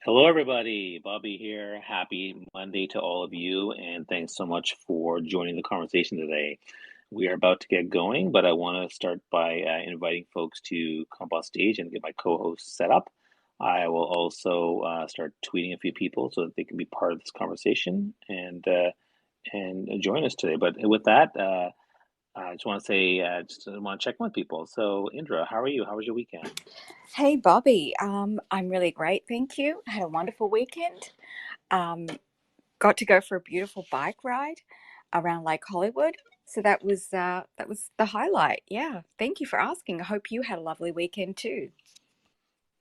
Hello, everybody. Bobby here. Happy Monday to all of you, and thanks so much for joining the conversation today. We are about to get going, but I want to start by inviting folks to come up on stage and get my co-host set up. I will also start tweeting a few people so that they can be part of this conversation and join us today. But with that, I just want to say, just want to check in with people. So, Indra, how are you? How was your weekend? Hey Bobby, I'm really great, thank you. Had a wonderful weekend. Um, got to go for a beautiful bike ride around Lake Hollywood. So that was the highlight. Yeah, thank you for asking. I hope you had a lovely weekend too.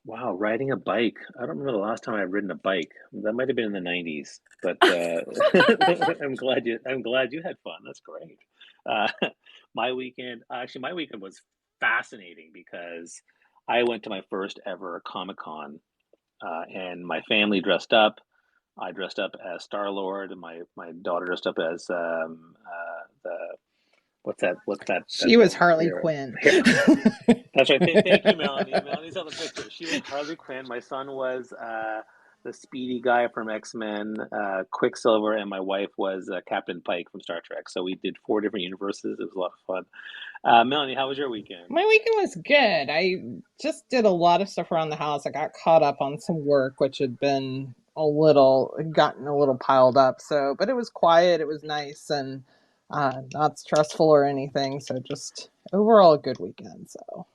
Wow, riding a bike. I don't remember the last time I've ridden a bike. That might have been in the 90s, but I'm glad you had fun. That's great. Uh, my weekend was fascinating because I went to my first ever Comic-Con, and my family dressed up. I dressed up as Star-Lord, and my daughter dressed up as the what's that She was villain Harley here? Quinn. That's right. Thank you, Melanie. Melanie's on the picture. She was Harley Quinn. My son was the speedy guy from X-Men, Quicksilver, and my wife was Captain Pike from Star Trek. So we did four different universes. It was a lot of fun. Melanie, how was your weekend? My weekend was good. I just did a lot of stuff around the house. I got caught up on some work, which had gotten a little piled up. So, but it was quiet. It was nice and not stressful or anything. So, just overall a good weekend. So,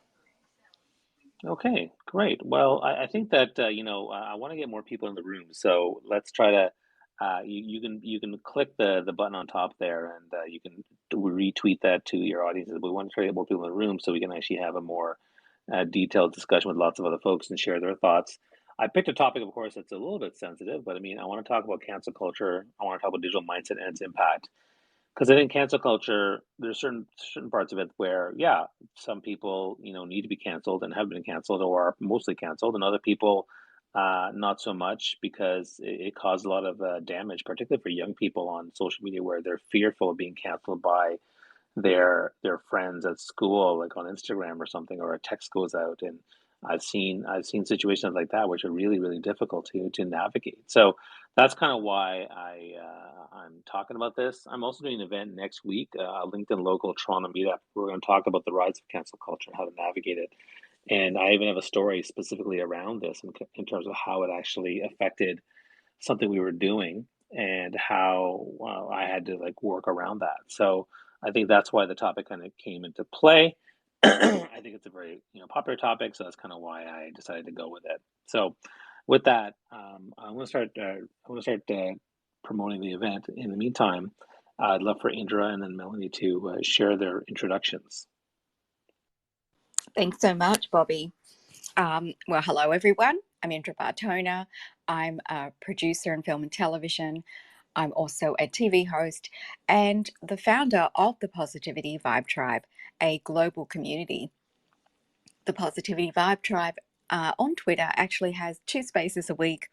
Okay, great. Well, I think that I want to get more people in the room. So let's try to. You can click the button on top there, and you can retweet that to your audiences. We want to try to get more people in the room so we can actually have a more detailed discussion with lots of other folks and share their thoughts. I picked a topic, of course, that's a little bit sensitive, but I mean, I want to talk about cancel culture. I want to talk about digital mindset and its impact. Because I think cancel culture, there's certain parts of it where, yeah, some people, need to be canceled and have been canceled or are mostly canceled, and other people, not so much because it caused a lot of damage, particularly for young people on social media, where they're fearful of being canceled by their friends at school, like on Instagram or something, or a text goes out, and I've seen situations like that which are really really difficult to navigate. So that's kind of why I'm talking about this. I'm also doing an event next week, a LinkedIn local Toronto meetup. We're going to talk about the rise of cancel culture, how to navigate it, and I even have a story specifically around this in terms of how it actually affected something we were doing and how I had to like work around that. So I think that's why the topic kind of came into play. I think it's a very popular topic, so that's kind of why I decided to go with it. So with that, I'm going to start. Promoting the event. In the meantime, I'd love for Indra and then Melanie to share their introductions. Thanks so much, Bobby. Well, hello everyone. I'm Indra Bartona. I'm a producer in film and television. I'm also a TV host and the founder of the Positivity Vibe Tribe, a global community. The Positivity Vibe Tribe on Twitter actually has two spaces a week,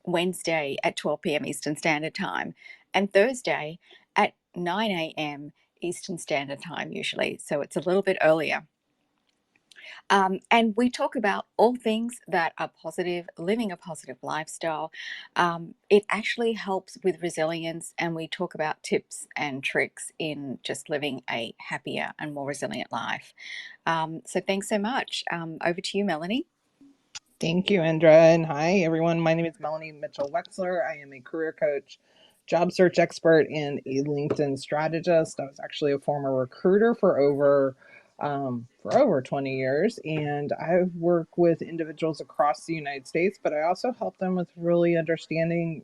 Wednesday at 12 p.m. Eastern Standard Time and Thursday at 9 a.m. Eastern Standard Time, usually. So it's a little bit earlier. And we talk about all things that are positive, living a positive lifestyle. It actually helps with resilience, and we talk about tips and tricks in just living a happier and more resilient life. So thanks so much. Over to you, Melanie. thank you, Indra. And hi, everyone. My name is Melanie Mitchell Wexler. I am a career coach, job search expert, and a LinkedIn strategist. I was actually a former recruiter for over 20 years, and I work with individuals across the United States, but I also help them with really understanding,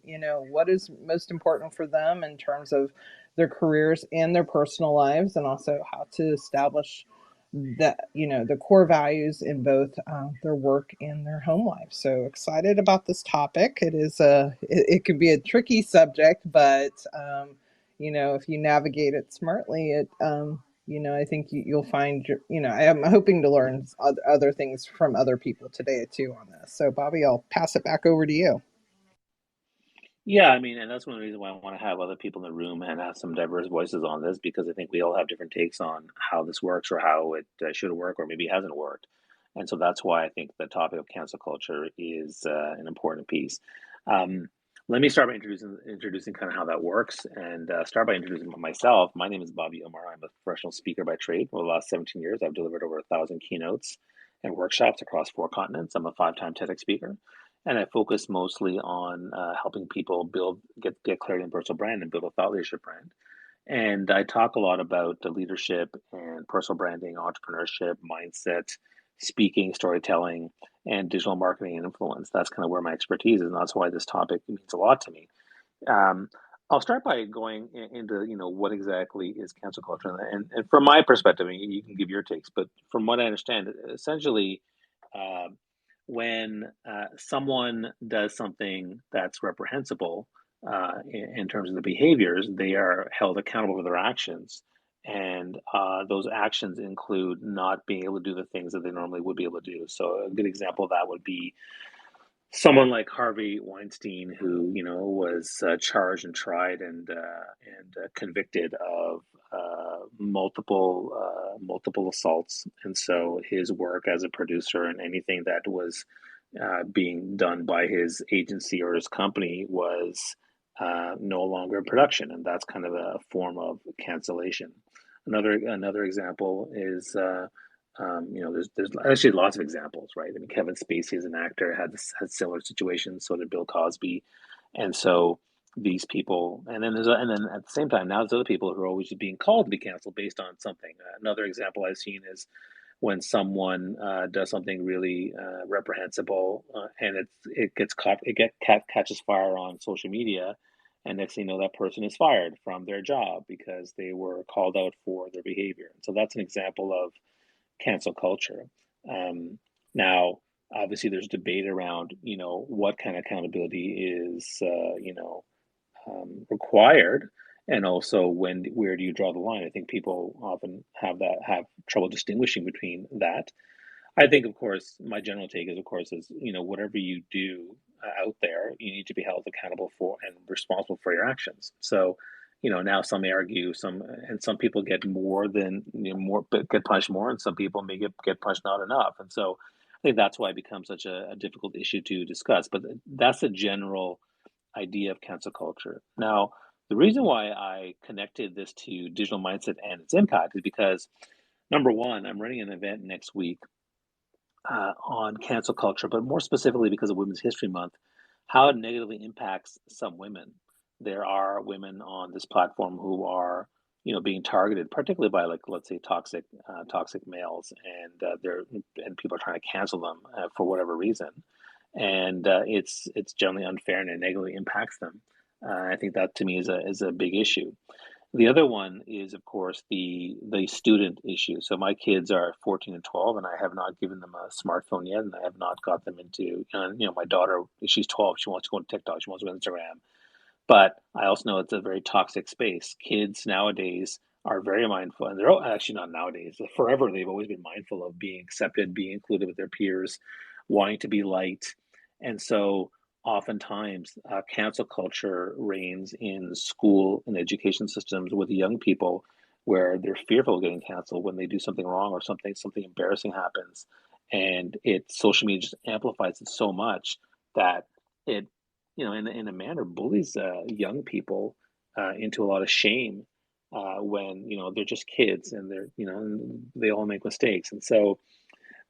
what is most important for them in terms of their careers and their personal lives, and also how to establish the core values in both their work and their home life. So excited about this topic. It can be a tricky subject, but if you navigate it smartly, I think you'll find I am hoping to learn other things from other people today too on this. So Bobby, I'll pass it back over to you. Yeah, I mean, and that's one of the reasons why I want to have other people in the room and have some diverse voices on this because I think we all have different takes on how this works or how it should work or maybe hasn't worked. And so that's why I think the topic of cancel culture is an important piece. Um, Let me start by introducing kind of how that works, and start by introducing myself. My name is Bobby Omar. I'm a professional speaker by trade. For the last 17 years, I've delivered over 1,000 keynotes and workshops across 4 continents. I'm a 5-time TEDx speaker, and I focus mostly on helping people get clarity in personal brand and build a thought leadership brand. And I talk a lot about the leadership and personal branding, entrepreneurship, mindset, speaking, storytelling, and digital marketing and influence. That's kind of where my expertise is, and that's why this topic means a lot to me. Um, I'll start by going into what exactly is cancel culture, and from my perspective, and you can give your takes, but from what I understand, essentially, uh, when someone does something that's reprehensible in terms of the behaviors, they are held accountable for their actions. And those actions include not being able to do the things that they normally would be able to do. So a good example of that would be someone like Harvey Weinstein, who was charged and tried and convicted of multiple assaults, and so his work as a producer and anything that was being done by his agency or his company was no longer in production, and that's kind of a form of cancellation. Another example is. There's actually lots of examples, right? I mean, Kevin Spacey as an actor had similar situations. So did Bill Cosby, and so these people, and then at the same time, now there's other people who are always being called to be canceled based on something. Another example I've seen is when someone does something really reprehensible, and it gets caught, catches fire on social media, and next thing you know, that person is fired from their job because they were called out for their behavior. So that's an example of cancel culture. Um, Now, obviously, there's debate around, what kind of accountability is, required, and also where do you draw the line? I think people often have trouble distinguishing between that. I think, of course, my general take is, of course, whatever you do out there, you need to be held accountable for and responsible for your actions. So, now some may argue some people get more than more, but get punished more, and some people may get punished not enough. And so, I think that's why it becomes such a difficult issue to discuss. But that's a general idea of cancel culture. Now, the reason why I connected this to digital mindset and its impact is because number one, I'm running an event next week on cancel culture, but more specifically because of Women's History Month, how it negatively impacts some women. There are women on this platform who are, being targeted, particularly by, like, let's say, toxic males, and people are trying to cancel them for whatever reason, and it's generally unfair and it negatively impacts them. I think that to me is a big issue. The other one is, of course, the student issue. So my kids are 14 and 12, and I have not given them a smartphone yet, and I have not got them into, my daughter, she's 12, she wants to go on TikTok, she wants to go on Instagram. But I also know it's a very toxic space. Kids nowadays are very mindful, and actually not nowadays, forever they've always been mindful of being accepted, being included with their peers, wanting to be liked. And so oftentimes cancel culture reigns in school and education systems with young people where they're fearful of getting canceled when they do something wrong or something embarrassing happens. And social media just amplifies it so much that it in a manner, bullies young people into a lot of shame when they're just kids and they all make mistakes, and so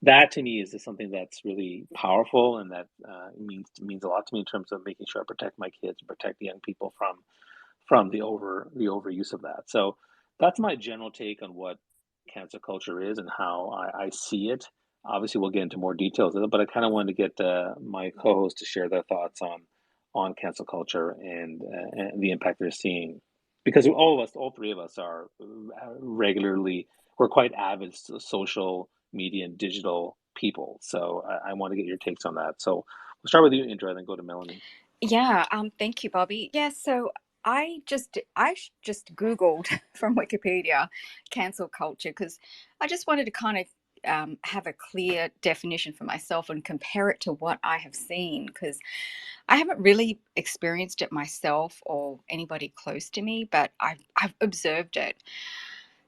that to me is just something that's really powerful and that means a lot to me in terms of making sure I protect my kids and protect the young people from the overuse of that. So that's my general take on what cancel culture is and how I see it. Obviously, we'll get into more details of it, but I kind of wanted to get my co-host to share their thoughts on cancel culture and the impact they're seeing, because all three of us are regularly we're quite avid social media and digital people. So I want to get your takes on that. So we'll start with you, Indra, then go to Melanie. Yeah, thank you, Bobby. Yeah, so I just Googled from Wikipedia cancel culture because I just wanted to kind of have a clear definition for myself and compare it to what I have seen because I haven't really experienced it myself or anybody close to me, but I've observed it.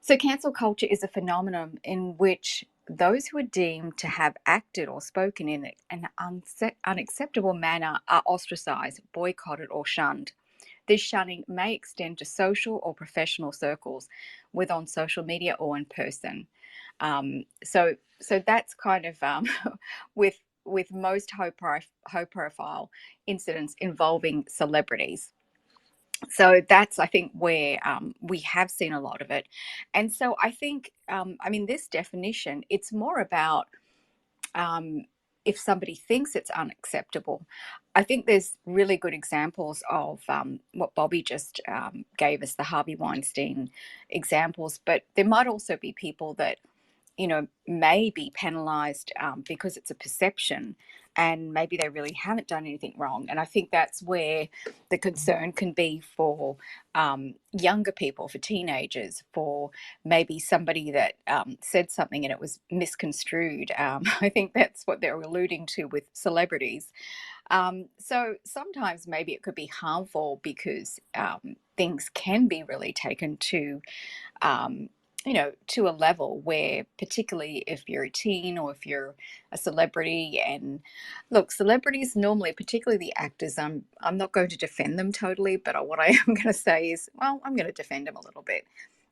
So cancel culture is a phenomenon in which those who are deemed to have acted or spoken in an unacceptable manner are ostracized, boycotted, or shunned. This shunning may extend to social or professional circles, whether on social media or in person. So that's kind of with most high profile incidents involving celebrities. So that's, I think, where we have seen a lot of it. And so I think, I mean, this definition, it's more about um, if somebody thinks it's unacceptable. I think there's really good examples of what Bobby just gave us, the Harvey Weinstein examples, but there might also be people that may be penalized because it's a perception and maybe they really haven't done anything wrong. And I think that's where the concern can be for younger people, for teenagers, for maybe somebody that said something and it was misconstrued. I think that's what they're alluding to with celebrities. So sometimes maybe it could be harmful because things can be really taken to um, to a level where, particularly if you're a teen or if you're a celebrity, and look, celebrities normally, particularly the actors, I'm not going to defend them totally, but what I am going to say is, well, I'm going to defend them a little bit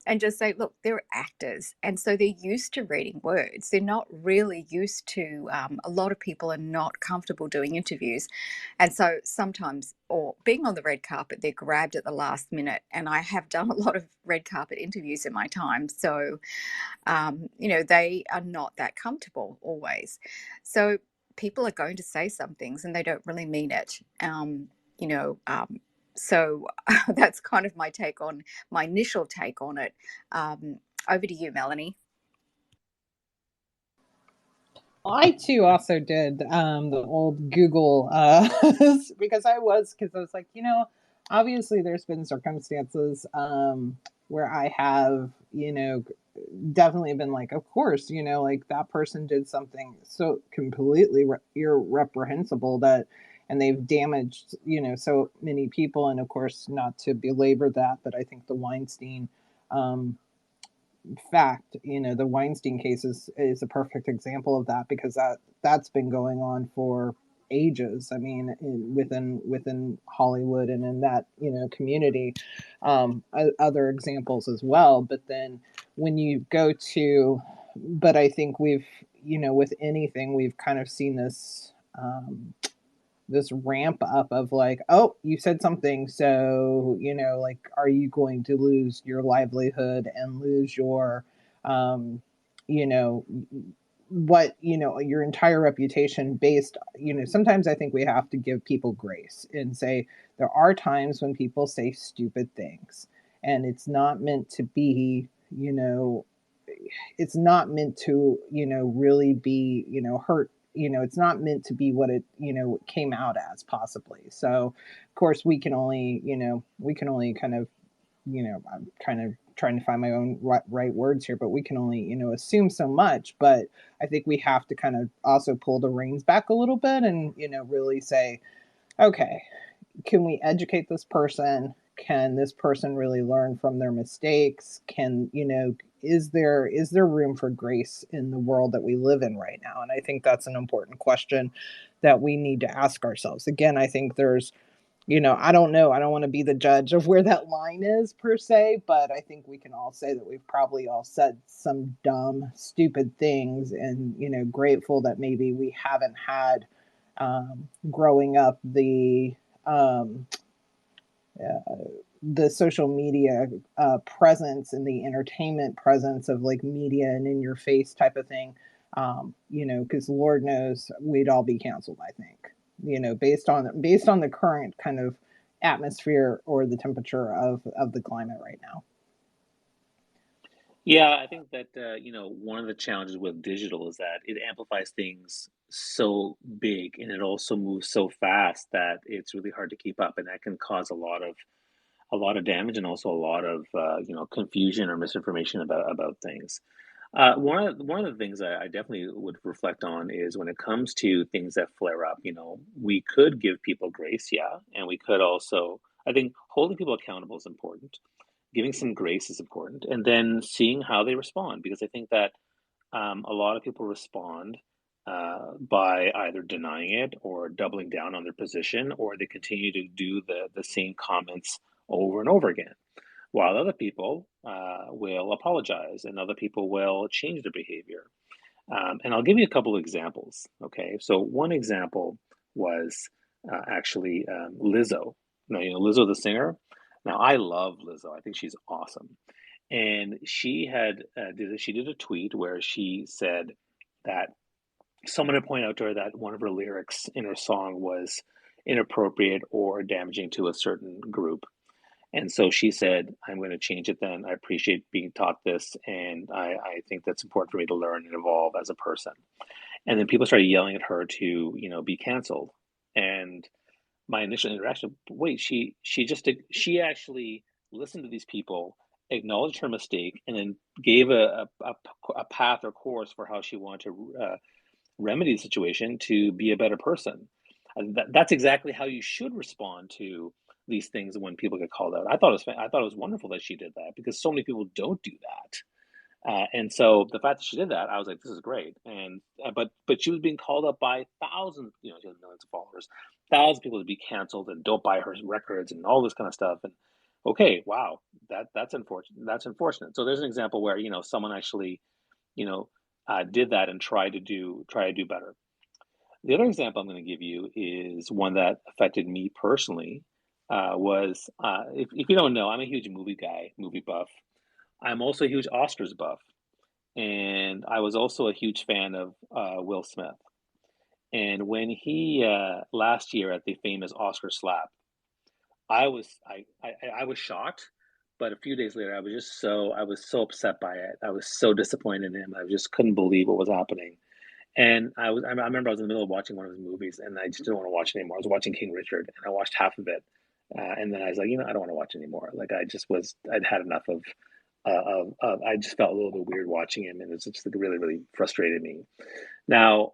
and just say, look, they're actors. And so they're used to reading words. They're not really used to, a lot of people are not comfortable doing interviews. And so sometimes, or being on the red carpet, they're grabbed at the last minute. And I have done a lot of red carpet interviews in my time. So, they are not that comfortable always. So people are going to say some things and they don't really mean it. You know, so that's kind of my initial take on it. Over to you, Melanie. I too also did the old Google because I was like, obviously there's been circumstances where I have, definitely been like, of course, like that person did something so completely irreprehensible that, and they've damaged, so many people. And of course, not to belabor that, but I think the Weinstein um, fact, the Weinstein case is a perfect example of that, because that's been going on for ages. I mean, within Hollywood and in that community, other examples as well. But then when you go to, but I think we've with anything we've kind of seen this ramp up of like, oh, you said something, so like, are you going to lose your livelihood and lose your you know your entire reputation based, sometimes I think we have to give people grace and say there are times when people say stupid things, and it's not meant to be, it's not meant to really be hurt. It's not meant to be what it came out as, possibly. So of course we can only kind of, I'm trying to find my own right words here, but we can only assume so much. But I think we have to kind of also pull the reins back a little bit and really say, okay, can we educate this person? Can this person really learn from their mistakes? Can is there room for grace in the world that we live in right now? And I think that's an important question that we need to ask ourselves. Again, I think there's, I don't know, I don't want to be the judge of where that line is per se, but I think we can all say that we've probably all said some dumb, stupid things, and grateful that maybe we haven't had growing up um, the social media presence and the entertainment presence of like media and in your face type of thing. Because Lord knows we'd all be canceled, I think, based on the current kind of atmosphere or the temperature of the climate right now. Yeah, I think that one of the challenges with digital is that it amplifies things so big and it also moves so fast that it's really hard to keep up, and that can cause a lot of damage and also a lot of confusion or misinformation about things. One of the things I definitely would reflect on is when it comes to things that flare up. We could give people grace, yeah, and we could also, I think, holding people accountable is important. Giving some grace is important, and then seeing how they respond, because I think that a lot of people respond by either denying it or doubling down on their position, or they continue to do the same comments over and over again. While other people will apologize and other people will change their behavior. And I'll give you a couple of examples. Okay, so one example was actually Lizzo. Now, Lizzo the singer. Now, I love Lizzo. I think she's awesome. And she did a tweet where she said that someone had pointed out to her that one of her lyrics in her song was inappropriate or damaging to a certain group. And so she said, I'm going to change it then. I appreciate being taught this, and I think that's important for me to learn and evolve as a person. And then people started yelling at her to, be canceled. And my initial interaction, wait, she actually listened to these people, acknowledged her mistake, and then gave a path or course for how she wanted to remedy the situation to be a better person. That's exactly how you should respond to these things when people get called out. I thought it was wonderful that she did that because so many people don't do that. And so the fact that she did that, I was like, this is great. And but she was being called up by thousands, she has millions of followers, thousands of people to be canceled and don't buy her records and all this kind of stuff. And okay, wow, that's unfortunate. That's unfortunate. So there's an example where someone actually you know did that and try to do better. The other example I'm going to give you is one that affected me personally. Was if you don't know, I'm a huge movie guy, movie buff. I'm also a huge Oscars buff, and I was also a huge fan of Will Smith. And when he last year at the famous Oscar slap, I was shocked, but a few days later, I was so upset by it. I was so disappointed in him. I just couldn't believe what was happening. And I remember I was in the middle of watching one of his movies, and I just didn't want to watch it anymore. I was watching King Richard, and I watched half of it, and then I was like, I don't want to watch anymore. Like I'd had enough I just felt a little bit weird watching him, and it's just like really, really frustrated me. Now,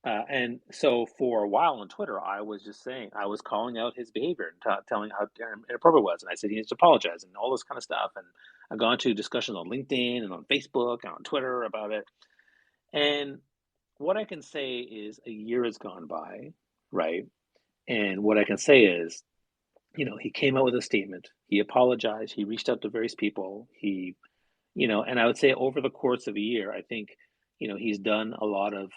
and so for a while on Twitter, I was calling out his behavior and telling how inappropriate it was, and I said he needs to apologize and all this kind of stuff. And I've gone to discussions on LinkedIn and on Facebook and on Twitter about it. And what I can say is a year has gone by, right? And what I can say is, he came out with a statement. He apologized. He reached out to various people. And I would say over the course of a year, I think, he's done a lot of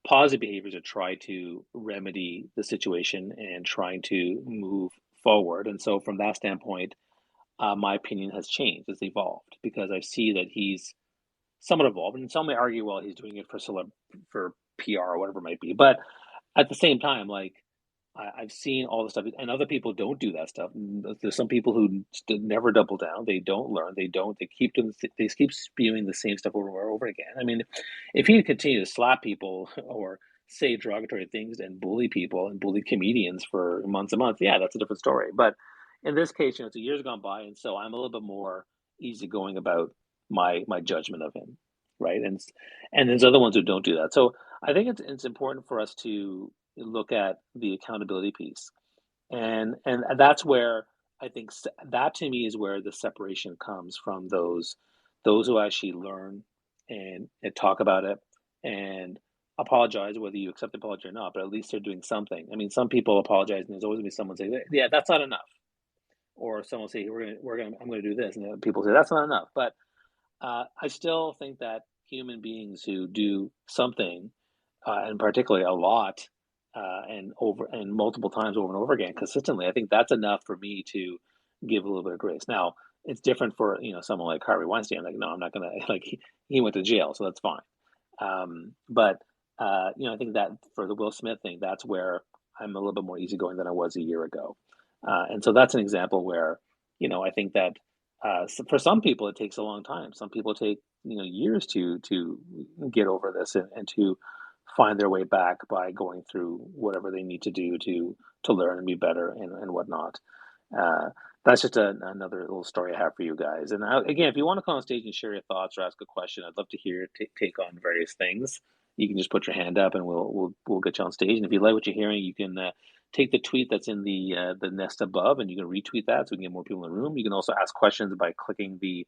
positive behaviors to try to remedy the situation and trying to move forward. And so from that standpoint, my opinion has changed, it's evolved because I see that he's somewhat evolved. And some may argue, well, he's doing it for PR or whatever it might be. But at the same time, like I've seen all the stuff, and other people don't do that stuff. There's some people who never double down. They don't learn. They don't. They keep doing. They keep spewing the same stuff over and over again. I mean, if he continue to slap people or say derogatory things and bully people and bully comedians for months and months, yeah, that's a different story. But in this case, it's a year's gone by, and so I'm a little bit more easygoing about my judgment of him, right? And there's other ones who don't do that. So I think it's important for us to look at the accountability piece, and that's where I think that to me is where the separation comes from those who actually learn and talk about it and apologize, whether you accept the apology or not, but at least they're doing something. I mean, some people apologize, and there's always gonna be someone say, "Yeah, that's not enough," or someone will say, I'm gonna do this," and then people say, "That's not enough." But I still think that human beings who do something, and particularly a lot, and multiple times over and over again consistently, I think that's enough for me to give a little bit of grace. Now, it's different for someone like Harvey Weinstein. Like, no, I'm not gonna like he went to jail, so that's fine. But I think that for the Will Smith thing, that's where I'm a little bit more easygoing than I was a year ago. And so that's an example where, I think that for some people it takes a long time. Some people take years to get over this and to find their way back by going through whatever they need to do to learn and be better and whatnot. Uh, that's just another little story I have for you guys. And again, if you want to come on stage and share your thoughts or ask a question, I'd love to hear your take on various things. You can just put your hand up, and we'll get you on stage. And if you like what you're hearing, you can take the tweet that's in the nest above, and you can retweet that so we can get more people in the room. You can also ask questions by clicking the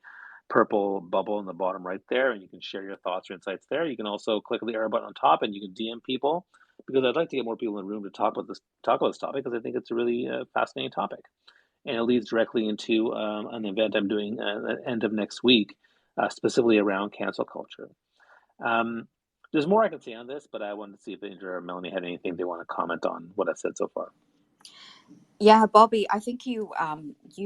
purple bubble in the bottom right there, and you can share your thoughts or insights there. You can also click the arrow button on top, and you can DM people because I'd like to get more people in the room to talk about this topic because I think it's a really fascinating topic, and it leads directly into an event I'm doing at the end of next week, specifically around cancel culture. Um, there's more I can say on this, but I wanted to see if Indra or Melanie had anything they want to comment on what I've said so far. Yeah, Bobby, I think you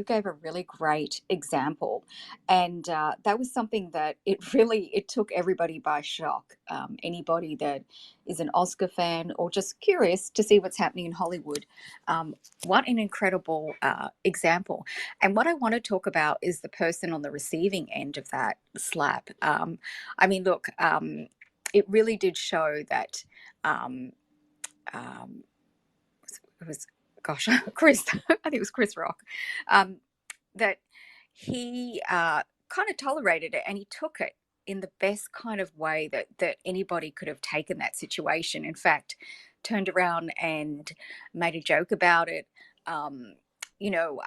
gave a really great example, and that was something that it took everybody by shock. Anybody that is an Oscar fan or just curious to see what's happening in Hollywood, what an incredible example. And what I want to talk about is the person on the receiving end of that slap. I mean, look, it really did show that. Um, um, it was gosh, Chris, I think it was Chris Rock, um, that he kind of tolerated it and he took it in the best kind of way that anybody could have taken that situation. In fact, turned around and made a joke about it. Um, you know,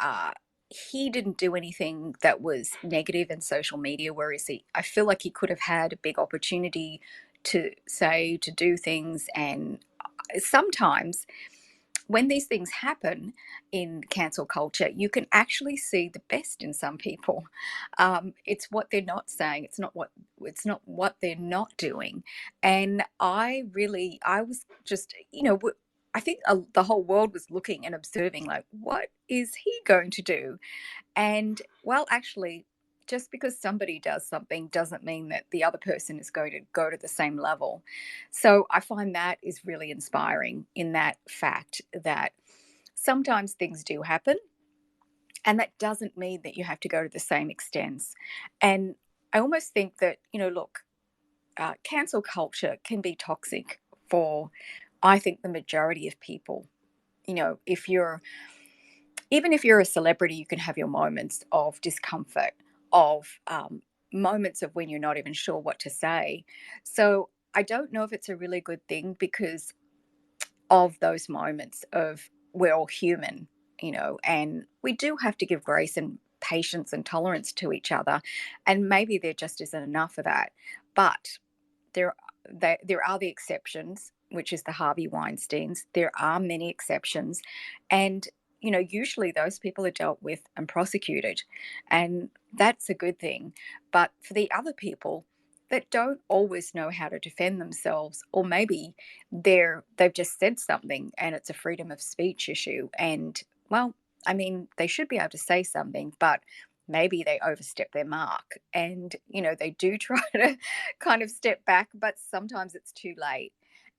he didn't do anything that was negative in social media, whereas I feel like he could have had a big opportunity to do things, and sometimes when these things happen in cancel culture, you can actually see the best in some people. It's what they're not saying. It's not what they're not doing. And I was just, I think the whole world was looking and observing, like, what is he going to do? And well, actually, just because somebody does something doesn't mean that the other person is going to go to the same level. So I find that is really inspiring in that fact that sometimes things do happen, and that doesn't mean that you have to go to the same extents. And I almost think that, look, cancel culture can be toxic for, I think, the majority of people. If you're even if you're a celebrity, you can have your moments of discomfort, of moments of when you're not even sure what to say. So I don't know if it's a really good thing because of those moments of we're all human, and we do have to give grace and patience and tolerance to each other. And maybe there just isn't enough of that. But there, there are the exceptions, which is the Harvey Weinsteins. There are many exceptions. And, usually those people are dealt with and prosecuted. And that's a good thing. But for the other people that don't always know how to defend themselves, or maybe they've just said something and it's a freedom of speech issue. And, well, I mean, they should be able to say something, but maybe they overstep their mark and they do try to kind of step back, but sometimes it's too late.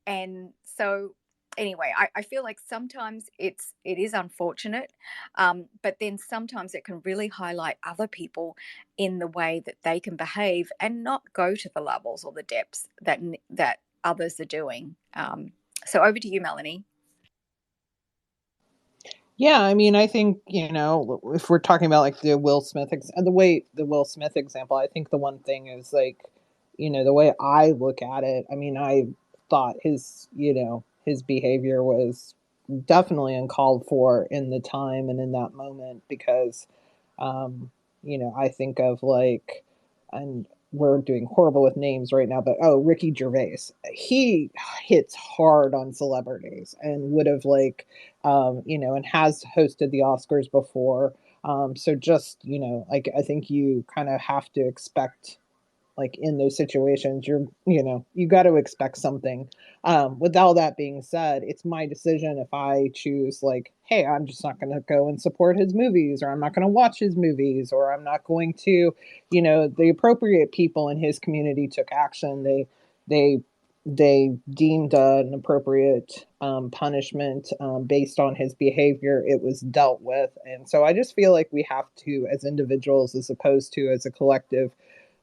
And so anyway, I feel like sometimes it is unfortunate, but then sometimes it can really highlight other people in the way that they can behave and not go to the levels or the depths that others are doing. So over to you, Melanie. Yeah, I mean, I think, if we're talking about like the Will Smith example, I think the one thing is like, the way I look at it, I mean, I thought his behavior was definitely uncalled for in the time and in that moment because, I think of like, and we're doing horrible with names right now, but Ricky Gervais, he hits hard on celebrities and would have like, and has hosted the Oscars before. So just, like, I think you kind of have to expect, like, in those situations, you got to expect something. With all that being said, it's my decision if I choose, like, hey, I'm just not going to go and support his movies, or I'm not going to watch his movies, or I'm not going to, the appropriate people in his community took action. They they deemed an appropriate punishment based on his behavior. It was dealt with, and so I just feel like we have to, as individuals, as opposed to as a collective,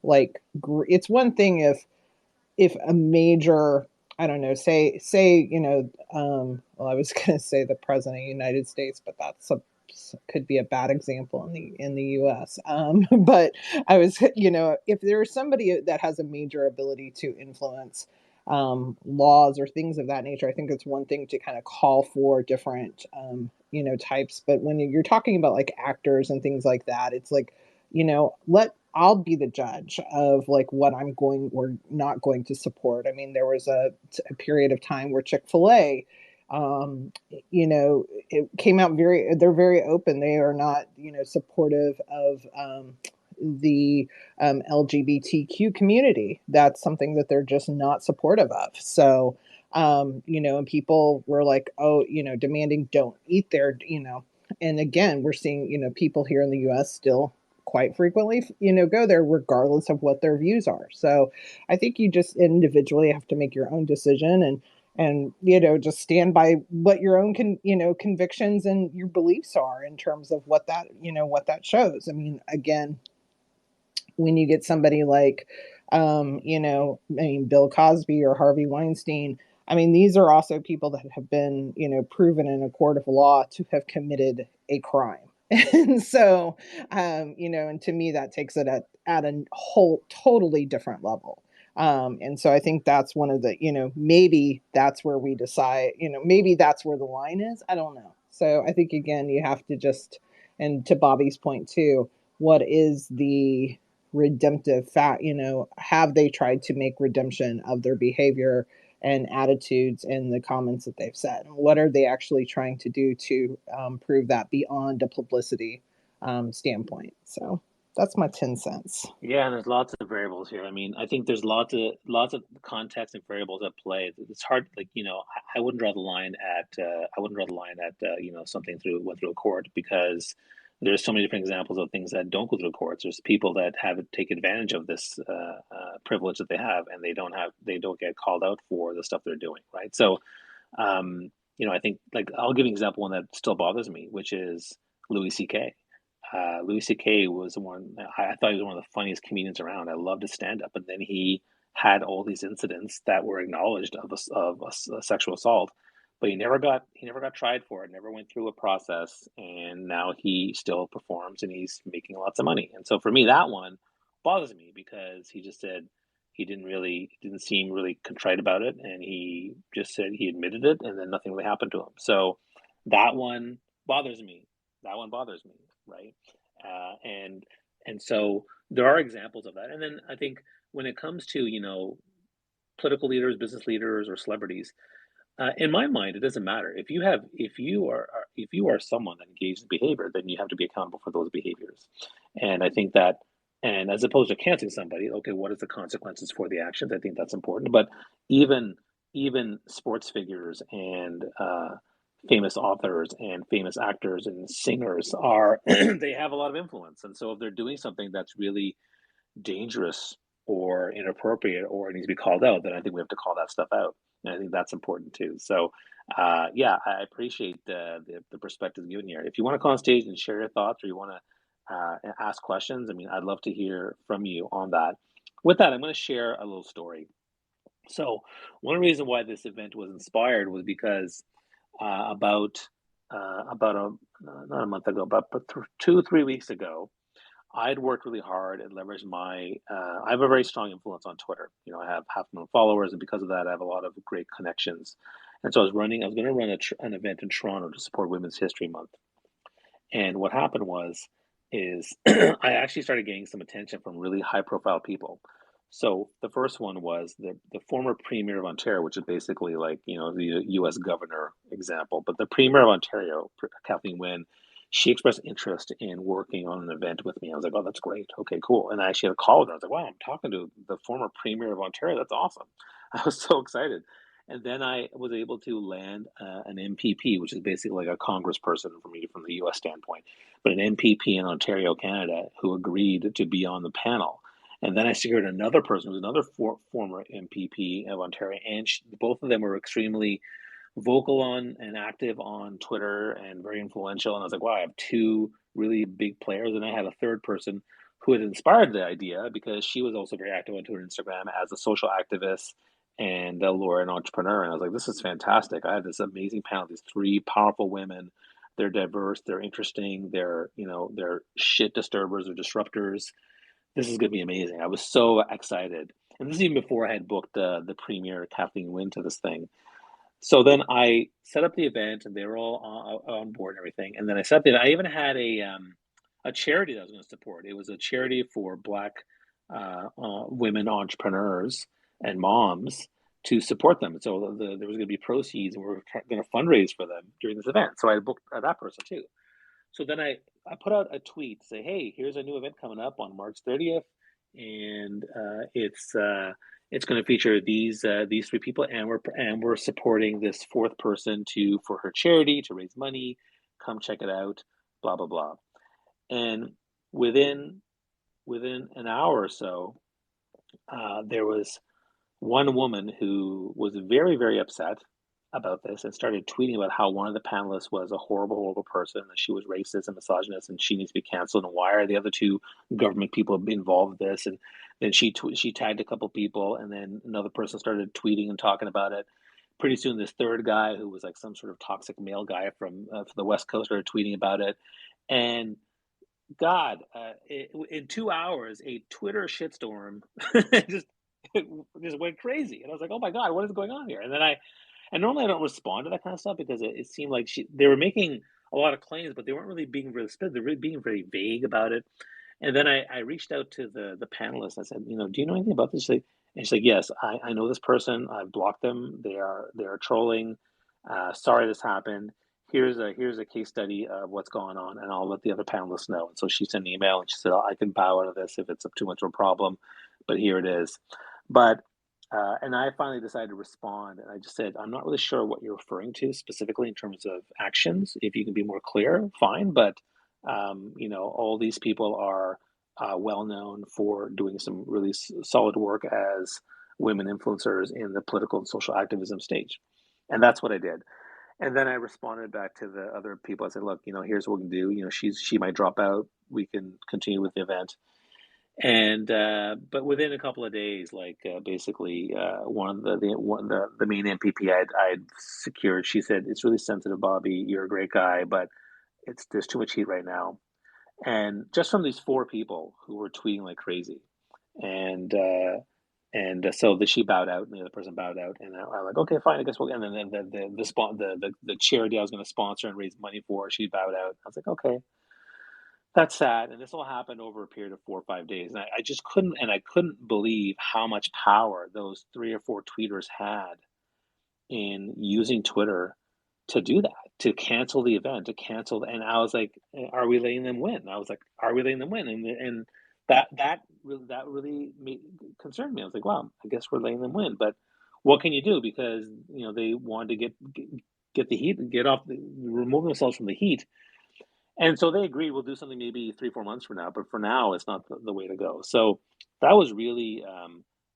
like, it's one thing if a major, I don't know, say well, I was going to say the president of the United States, but could be a bad example in the US. But I was, if there's somebody that has a major ability to influence laws or things of that nature, I think it's one thing to kind of call for different types. But when you're talking about like actors and things like that, it's like, let I'll be the judge of like what I'm going or not going to support. I mean, there was a period of time where Chick-fil-A, um, it came out they're very open. They are not, supportive of the LGBTQ community. That's something that they're just not supportive of. So, and people were like, oh, demanding don't eat there, and again, we're seeing, people here in the US still quite frequently, go there regardless of what their views are. So I think you just individually have to make your own decision and just stand by what your own convictions and your beliefs are in terms of what that shows. I mean, again, when you get somebody like, I mean, Bill Cosby or Harvey Weinstein, I mean, these are also people that have been, proven in a court of law to have committed a crime. And so, and to me, that takes it at a whole totally different level. And so I think that's one of the, maybe that's where we decide, maybe that's where the line is. I don't know. So I think, again, you have to just, and to Bobby's point too, what is the redemptive fact, have they tried to make redemption of their behavior and attitudes and the comments that they've said? What are they actually trying to do to prove that beyond a publicity standpoint? So that's my 10 cents. Yeah, and there's lots of variables here. I mean, I think there's lots of context and variables at play. It's hard, like, I wouldn't draw the line at something went through a court, because there's so many different examples of things that don't go through courts. There's people that have to take advantage of this privilege that they have, and they don't get called out for the stuff they're doing, right? So, I think, like, I'll give you an example, one that still bothers me, which is Louis C.K. Louis C.K. was one. I thought he was one of the funniest comedians around. I loved his stand up, and then he had all these incidents that were acknowledged of a sexual assault, but he never got tried for it. Never went through a process, and now he still performs and he's making lots of money. And so for me, that one bothers me, because he just said he didn't seem really contrite about it, and he just said he admitted it, and then nothing really happened to him. So that one bothers me. That one bothers me, right? Uh, and and so there are examples of that. And then I think when it comes to, political leaders, business leaders, or celebrities, in my mind, it doesn't matter. If you are someone that engages in behavior, then you have to be accountable for those behaviors. And I think that, and as opposed to canceling somebody, okay, what is the consequences for the actions? I think that's important. But even even sports figures and famous authors and famous actors and singers are they have a lot of influence. And so if they're doing something that's really dangerous or inappropriate or it needs to be called out, then I think we have to call that stuff out. And I think that's important too. So, yeah, I appreciate the perspective given here. If you want to come on stage and share your thoughts, or you want to ask questions, I mean, I'd love to hear from you on that. With that, I'm going to share a little story. So, one reason why this event was inspired was because about not a month ago, but 2 3 weeks ago, I'd worked really hard and leveraged my. I have a very strong influence on Twitter. I have 500,000 followers, and because of that, I have a lot of great connections. And so I was going to run an event in Toronto to support Women's History Month. And what happened is I actually started getting some attention from really high profile people. So the first one was the former Premier of Ontario, which is basically like, the US governor example. But the Premier of Ontario, Kathleen Wynne, she expressed interest in working on an event with me. I was like, oh, that's great. Okay, cool. And I actually had a call with her. I was like, wow, I'm talking to the former Premier of Ontario. That's awesome. I was so excited. And then I was able to land an MPP, which is basically like a congressperson for me from the US standpoint, but an MPP in Ontario, Canada, who agreed to be on the panel. And then I secured another person who was another former MPP of Ontario, and both of them were extremely vocal on and active on Twitter and very influential. And I was like, wow, I have two really big players. And I had a third person who had inspired the idea, because she was also very active on Twitter and Instagram as a social activist and a lawyer and entrepreneur. And I was like, this is fantastic. I have this amazing panel, these three powerful women. They're diverse, they're interesting, they're shit disturbers or disruptors. This is going to be amazing. I was so excited. And this is even before I had booked the premier, Kathleen Wynne, to this thing. So then I set up the event, and they were all on board and everything. And then I even had a charity that I was going to support. It was a charity for Black women entrepreneurs and moms to support them. So there was going to be proceeds, and we are going to fundraise for them during this event. So I booked that person too. So then I put out a tweet to say, hey, here's a new event coming up on March 30th, and it's going to feature these three people, and we're supporting this fourth person for her charity to raise money. Come check it out, blah blah blah. And within an hour or so, there was one woman who was very, very upset about this and started tweeting about how one of the panelists was a horrible, horrible person, that she was racist and misogynist and she needs to be canceled. And why are the other two government people involved in this? And then she tagged a couple people, and then another person started tweeting and talking about it. Pretty soon, this third guy, who was like some sort of toxic male guy from the West Coast, started tweeting about it. And God, in 2 hours, a Twitter shitstorm just just went crazy, and I was like, "Oh my God, what is going on here?" And normally I don't respond to that kind of stuff because it seemed like they were making a lot of claims, but they weren't really being really specific. They're really being very vague about it. And then I reached out to the panelists. I said, do you know anything about this? And she's like, yes, I know this person. I've blocked them. They are trolling. Sorry this happened. Here's a case study of what's going on, and I'll let the other panelists know. And so she sent an email, and she said, I can bow out of this if it's too much of a problem, but here it is. But and I finally decided to respond, and I just said, I'm not really sure what you're referring to specifically in terms of actions. If you can be more clear, fine. But all these people are well known for doing some really solid work as women influencers in the political and social activism stage, and that's what I did. And then I responded back to the other people. I said, look, here's what we can do. She might drop out. We can continue with the event. And but within a couple of days, like basically one of the main MPP I'd secured, she said, it's really sensitive, Bobby. You're a great guy, but there's too much heat right now. And just from these four people who were tweeting like crazy, and so she bowed out, and the other person bowed out, and I'm like, okay, fine, I guess we'll. And then the charity I was going to sponsor and raise money for, she bowed out. I was like, okay, that's sad. And this all happened over a period of 4 or 5 days. And I just couldn't believe how much power those three or four tweeters had in using Twitter to do that, to cancel the event, and I was like, are we letting them win? I was like, are we letting them win? And that really concerned me. I was like, wow, I guess we're letting them win. But what can you do? Because, they wanted to get the heat, remove themselves from the heat. And so they agreed we'll do something maybe 3 or 4 months from now, but for now it's not the way to go. So that was really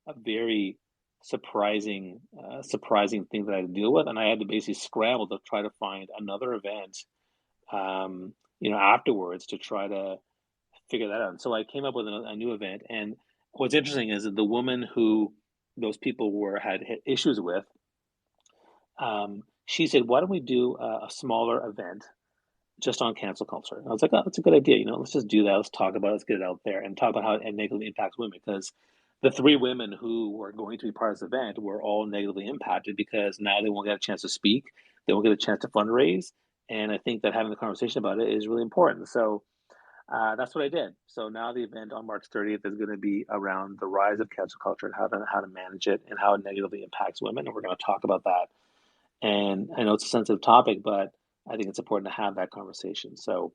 a very surprising thing that I had to deal with, and I had to basically scramble to try to find another event, afterwards to try to figure that out. And so I came up with a new event, and what's interesting is that the woman who those people had issues with, she said, "Why don't we do a smaller event?" Just on cancel culture. And I was like, oh, that's a good idea. Let's just do that. Let's talk about it. Let's get it out there and talk about how it negatively impacts women. Because the three women who were going to be part of this event were all negatively impacted because now they won't get a chance to speak. They won't get a chance to fundraise. And I think that having the conversation about it is really important. So that's what I did. So now the event on March 30th is going to be around the rise of cancel culture and how to manage it and how it negatively impacts women. And we're going to talk about that. And I know it's a sensitive topic, but I think it's important to have that conversation. So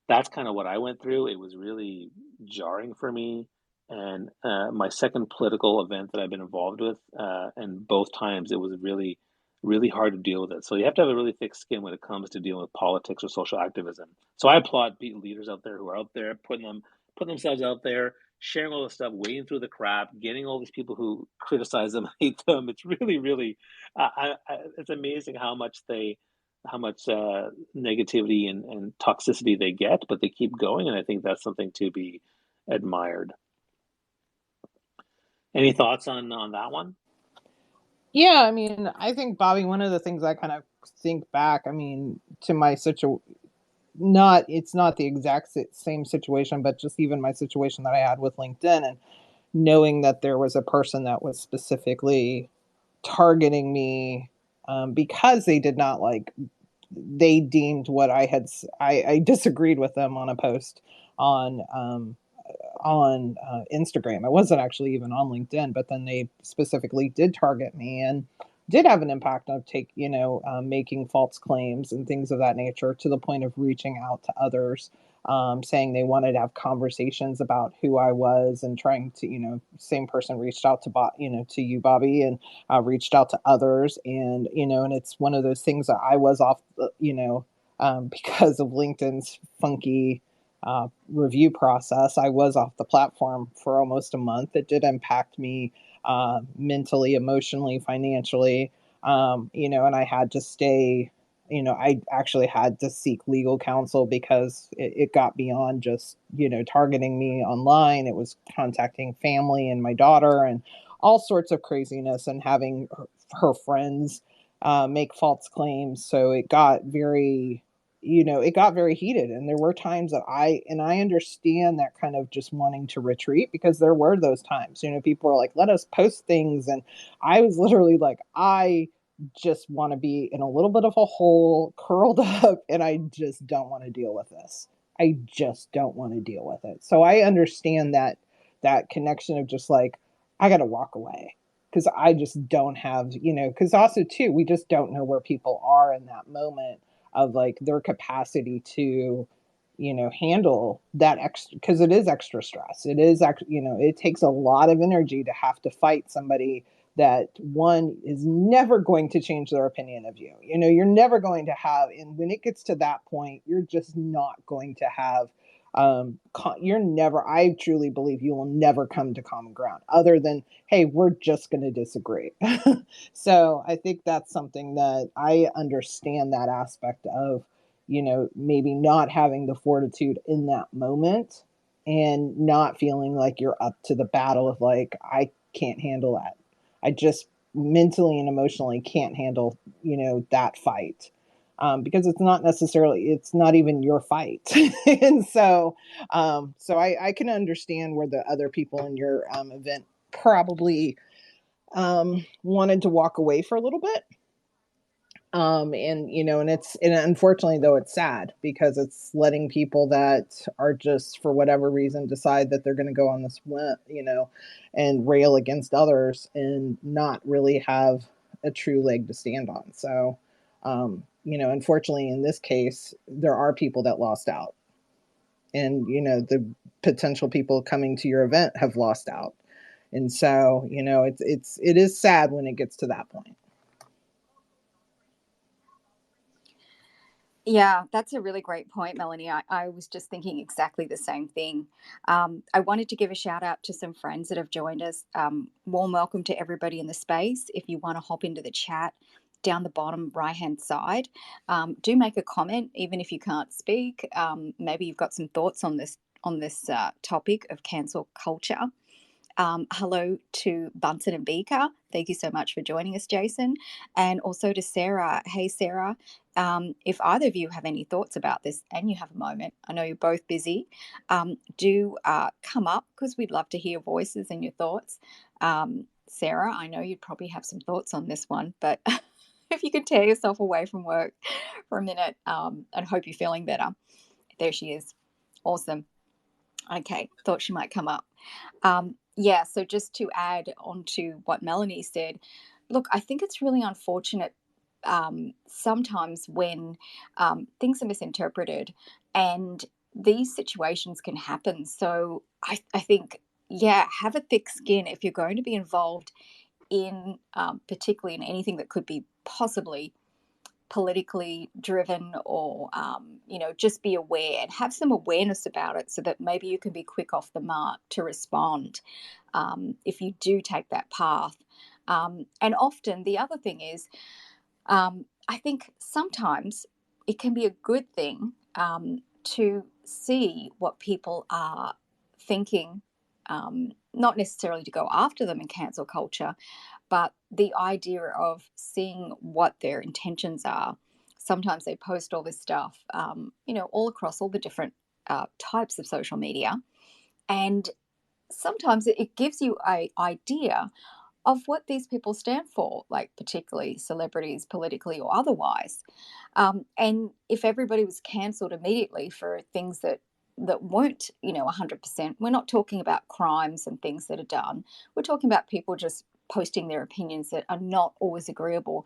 that's kind of what I went through. It was really jarring for me. And my second political event that I've been involved with, and both times it was really, really hard to deal with it. So you have to have a really thick skin when it comes to dealing with politics or social activism. So I applaud leaders out there who are out there putting themselves out there, sharing all this stuff, wading through the crap, getting all these people who criticize them, hate them. It's really, really, it's amazing how much negativity and toxicity they get, but they keep going, and I think that's something to be admired. Any thoughts on that one? Yeah, I mean, I think, Bobby, one of the things I kind of think back, I mean, to my situation, it's not the exact same situation, but just even my situation that I had with LinkedIn, and knowing that there was a person that was specifically targeting me because they did not they deemed what I disagreed with them on a post on Instagram. I wasn't actually even on LinkedIn, but then they specifically did target me and did have an impact of making false claims and things of that nature, to the point of reaching out to others, saying they wanted to have conversations about who I was, and trying to, same person reached out to, to you, Bobby, and reached out to others. And, and it's one of those things that I was off, because of LinkedIn's funky review process. I was off the platform for almost a month. It did impact me mentally, emotionally, financially, and I had to stay. I actually had to seek legal counsel, because it got beyond just, targeting me online. It was contacting family and my daughter and all sorts of craziness, and having her friends make false claims. So it got very heated, and there were times that I understand that kind of just wanting to retreat, because there were those times, people were like, let us post things, and I was literally like, I just want to be in a little bit of a hole, curled up, and I just don't want to deal with this. I just don't want to deal with it. So I understand that connection of just like, I got to walk away, because I just don't have, because also too, we just don't know where people are in that moment of like their capacity to, handle that extra, because it is extra stress. It is, it takes a lot of energy to have to fight somebody that, one, is never going to change their opinion of you. You're never going to have, and when it gets to that point, you're just not going to have, you're never, I truly believe you will never come to common ground, other than, hey, we're just going to disagree. So I think that's something that I understand, that aspect of, maybe not having the fortitude in that moment, and not feeling like you're up to the battle of like, I can't handle that. I just mentally and emotionally can't handle, that fight. Because it's not even your fight. And so I can understand where the other people in your event probably wanted to walk away for a little bit. And unfortunately, though, it's sad, because it's letting people that are just, for whatever reason, decide that they're going to go on this, and rail against others, and not really have a true leg to stand on. So, unfortunately, in this case, there are people that lost out, and, the potential people coming to your event have lost out. And so, it is sad when it gets to that point. Yeah, that's a really great point, Melanie. I was just thinking exactly the same thing. I wanted to give a shout out to some friends that have joined us. Warm welcome to everybody in the space. If you want to hop into the chat down the bottom right hand side, do make a comment, even if you can't speak. Maybe you've got some thoughts on this topic of cancel culture. Hello to Bunsen and Beaker. Thank you so much for joining us, Jason. And also to Sarah. Hey, Sarah. If either of you have any thoughts about this and you have a moment, I know you're both busy, do come up, because we'd love to hear your voices and your thoughts. Sarah, I know you'd probably have some thoughts on this one, but if you could tear yourself away from work for a minute, and hope you're feeling better. There she is. Awesome. Okay, thought she might come up. Yeah, so just to add on to what Melanie said, look, I think it's really unfortunate sometimes when things are misinterpreted, and these situations can happen. So I think, yeah, have a thick skin if you're going to be involved in, particularly in anything that could be possibly politically driven, or just be aware and have some awareness about it, so that maybe you can be quick off the mark to respond if you do take that path. And often the other thing is, I think sometimes it can be a good thing to see what people are thinking, not necessarily to go after them in cancel culture, but the idea of seeing what their intentions are. Sometimes they post all this stuff, all across all the different types of social media. And sometimes it gives you an idea of what these people stand for, like particularly celebrities, politically or otherwise. And if everybody was cancelled immediately for things that that weren't, 100%. We're not talking about crimes and things that are done. We're talking about people just posting their opinions that are not always agreeable.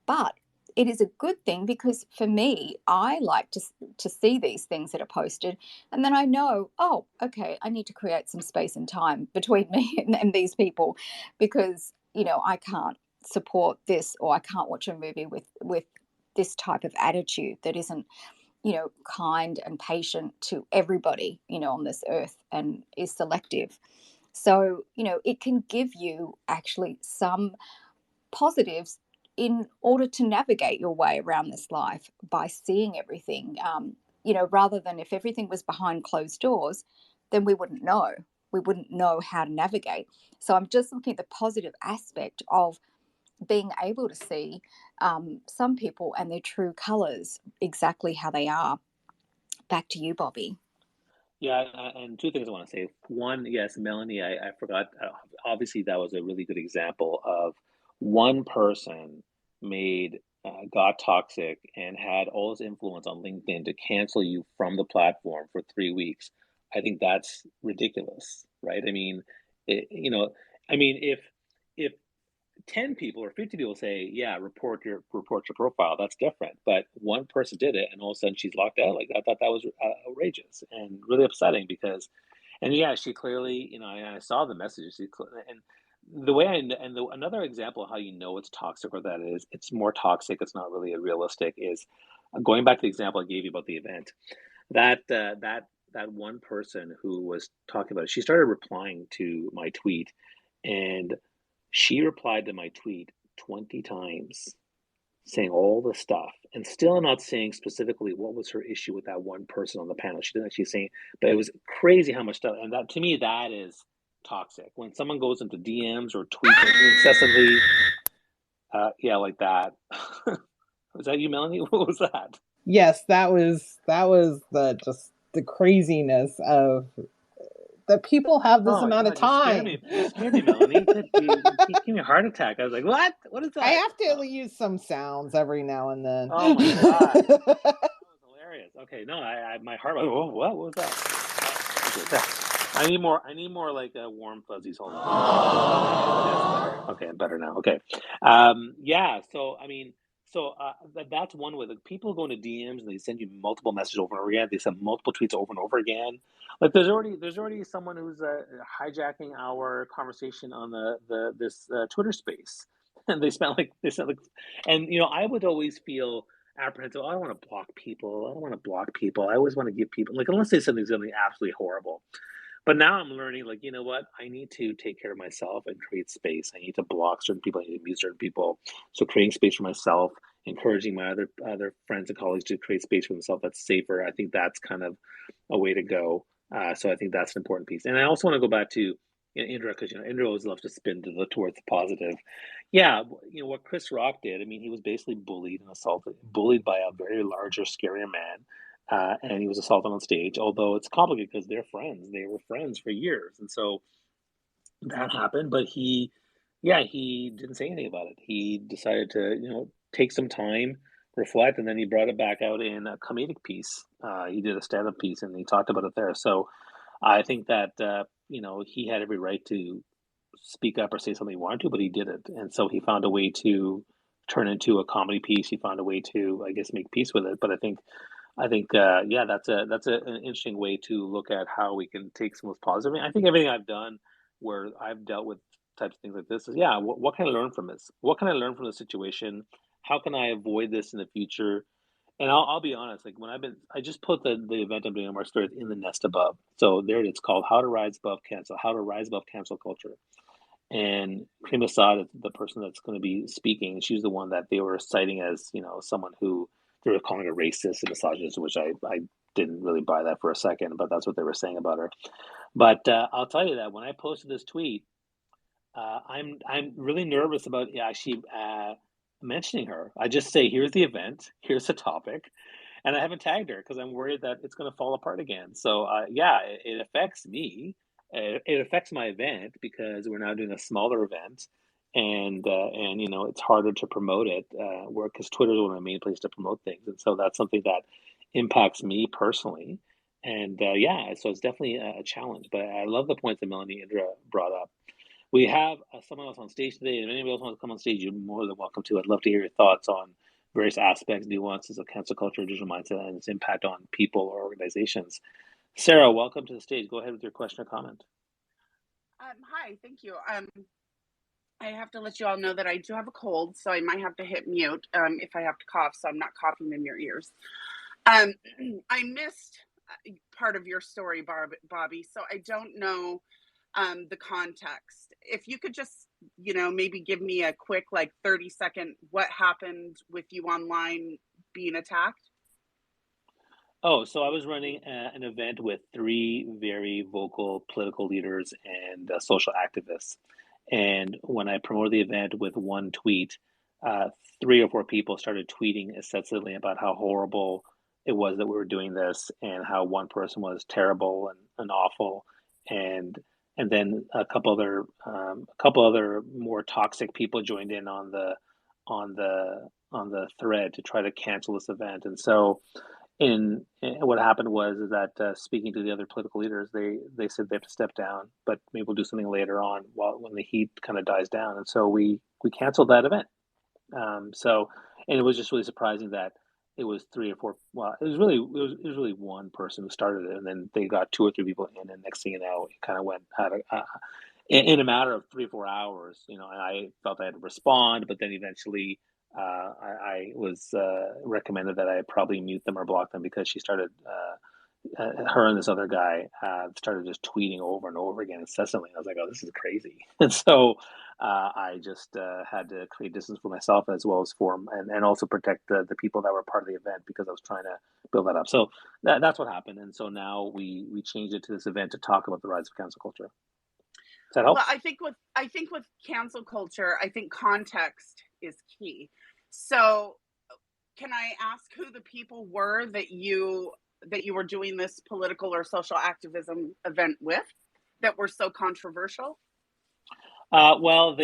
But it is a good thing because for me, I like to see these things that are posted, and then I know, oh, okay, I need to create some space and time between me and these people, because I can't support this, or I can't watch a movie with this type of attitude that isn't kind and patient to everybody on this earth, and is selective. So it can give you actually some positives in order to navigate your way around this life by seeing everything. Rather than if everything was behind closed doors, then we wouldn't know. We wouldn't know how to navigate. So I'm just looking at the positive aspect of being able to see some people and their true colors, exactly how they are. Back to you, Bobby. Yeah, and two things I want to say. One, yes, Melanie, I forgot. Obviously, that was a really good example of one person got toxic and had all this influence on LinkedIn to cancel you from the platform for 3 weeks. I think that's ridiculous, right? I mean, it, you know, I mean, if 10 people or 50 people say, yeah, report your profile, that's different. But one person did it, and all of a sudden she's locked out. Like, I thought that was outrageous and really upsetting because, and yeah, she clearly, I saw the messages. And the way another example of how you know it's toxic, or that is, it's more toxic, it's not really a realistic, is going back to the example I gave you about the event. That one person who was talking about it, she started replying to my tweet, and she replied to my tweet 20 times, saying all the stuff, and still not saying specifically what was her issue with that one person on the panel. She didn't actually say, but it was crazy how much stuff. And that, to me, that is toxic. When someone goes into DMs or tweets incessantly, yeah, like that. Was that you, Melanie? What was that? Yes, that was the craziness of that people have this Oh my amount of God, you scared time. me. You scared me, Melanie. You gave me a heart attack. I was like, what? What is I that? have to use some sounds every now and then. Oh my God. That was hilarious. Okay, no, my heart was, oh, what was that? Okay, I need more like warm fuzzies. Hold on. Okay, that's better. Okay, I'm better now. Okay. Yeah, so I mean, that's one way. Like, people go into DMs and they send you multiple messages over and over again. They send multiple tweets over and over again. Like, there's already someone who's hijacking our conversation on this Twitter space. And they sent like, and I would always feel apprehensive. I don't want to block people. I don't want to block people. I always want to give people, like, unless they said something absolutely horrible. But now I'm learning, like, you know what? I need to take care of myself and create space. I need to block certain people. I need to mute certain people. So creating space for myself, encouraging my other friends and colleagues to create space for themselves that's safer. I think that's kind of a way to go. So I think that's an important piece. And I also want to go back to Indra, because Indra always loves to spin towards the positive. Yeah, what Chris Rock did. I mean, he was basically bullied and assaulted, bullied by a very larger, scarier man, and he was assaulted on stage. Although it's complicated because they're friends; they were friends for years, and so that happened. But yeah, he didn't say anything about it. He decided to, take some time, reflect, and then he brought it back out in a comedic piece. He did a stand-up piece, and he talked about it there. So I think that he had every right to speak up or say something he wanted to, but he didn't. And so he found a way to turn into a comedy piece. He found a way to, I guess, make peace with it. But I think, yeah, an interesting way to look at how we can take some of those positive. I mean, I think everything I've done where I've dealt with types of things like this is, yeah, what can I learn from this? What can I learn from the situation? How can I avoid this in the future? And I'll be honest, like, I just put the event I'm doing on March 30th in the nest above. So there it is, called How to Rise Above Cancel, How to Rise Above Cancel Culture. And Prima Assad is the person that's going to be speaking. She's the one that they were citing as, someone who they were calling a racist and misogynist, which I didn't really buy that for a second, but that's what they were saying about her. But I'll tell you that when I posted this tweet, I'm really nervous about actually mentioning her. I just say, here's the event, here's the topic, and I haven't tagged her because I'm worried that it's going to fall apart again. So yeah, it affects me. It affects my event because we're now doing a smaller event, and it's harder to promote it. Where because Twitter is one of my main places to promote things, and so that's something that impacts me personally. And yeah, so it's definitely a challenge. But I love the points that Melanie and Indra brought up. We have someone else on stage today. If anybody else wants to come on stage, you're more than welcome to. I'd love to hear your thoughts on various aspects, nuances of cancel culture, digital mindset, and its impact on people or organizations. Sarah, welcome to the stage. Go ahead with your question or comment. Hi, thank you. I have to let you all know that I do have a cold, so I might have to hit mute if I have to cough, so I'm not coughing in your ears. I missed part of your story, Bobby, so I don't know the context. If you could just, maybe give me a quick, 30-second, what happened with you online being attacked? Oh, so I was running an event with three very vocal political leaders and social activists. And when I promoted the event with one tweet, uh, three or four people started tweeting incessantly about how horrible it was that we were doing this, and how one person was terrible and awful, and then a couple other more toxic people joined in on the thread to try to cancel this event. And so in what happened was is that speaking to the other political leaders, they said they have to step down, but maybe we'll do something later on while when the heat kind of dies down. And so we canceled that event. So and it was just really surprising that it was three or four. Well, it was really one person who started it, and then they got two or three people in, and next thing you know, it kind of went had in a matter of 3 or 4 hours. You know, and I felt I had to respond, but then eventually I was recommended that I probably mute them or block them because she started, her and this other guy started just tweeting over and over again incessantly. I was like, oh, this is crazy. And so I just had to create distance for myself as well as for, and also protect the people that were part of the event because I was trying to build that up. So that's what happened. And so now we changed it to this event to talk about the rise of cancel culture. Does that help? Well, I think with cancel culture, I think context is key. So, can I ask who the people were that you were doing this political or social activism event with that were so controversial? Well,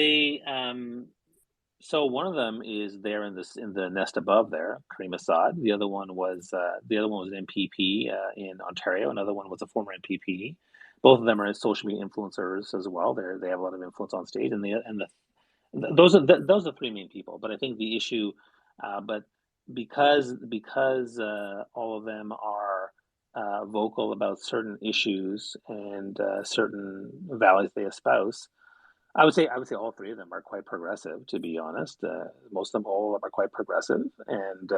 so one of them is there in the nest above there, Kareem Assad. The other one was an MPP in Ontario. Another one was a former MPP. Both of them are social media influencers as well. They have a lot of influence on stage, those are the three main people. But I think the issue, but because all of them are vocal about certain issues and certain values they espouse, I would say all three of them are quite progressive, to be honest. Most of them, all of them are quite progressive, and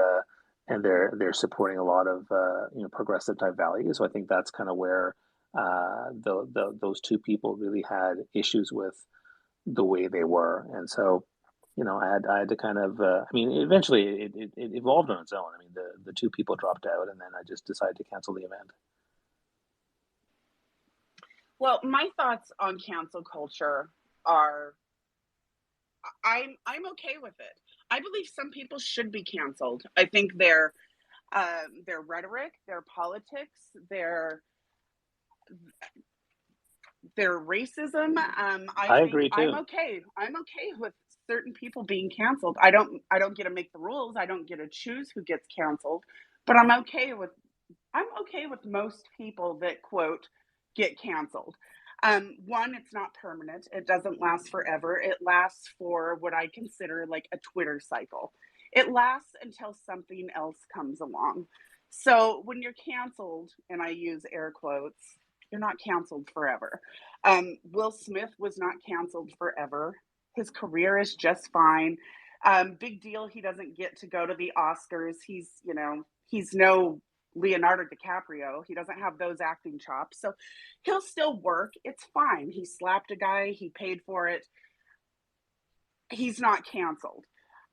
they're supporting a lot of progressive type values. So I think that's kind of where those two people really had issues with the way they were. And so I had to kind of I mean, eventually it evolved on its own. I mean, the two people dropped out, and then I just decided to cancel the event. Well, my thoughts on cancel culture are I'm okay with it. I believe some people should be canceled. I think their rhetoric, their politics, their racism. I I think agree I'm too. okay. I'm okay with certain people being canceled. I don't get to make the rules. I don't get to choose who gets canceled, but I'm okay with most people that quote get canceled. One, it's not permanent. It doesn't last forever. It lasts for what I consider like a Twitter cycle. It lasts until something else comes along. So when you're canceled, and I use air quotes, you're not canceled forever. Will Smith was not canceled forever. His career is just fine. Big deal. He doesn't get to go to the Oscars. He's no Leonardo DiCaprio. He doesn't have those acting chops. So he'll still work. It's fine. He slapped a guy, he paid for it. He's not canceled.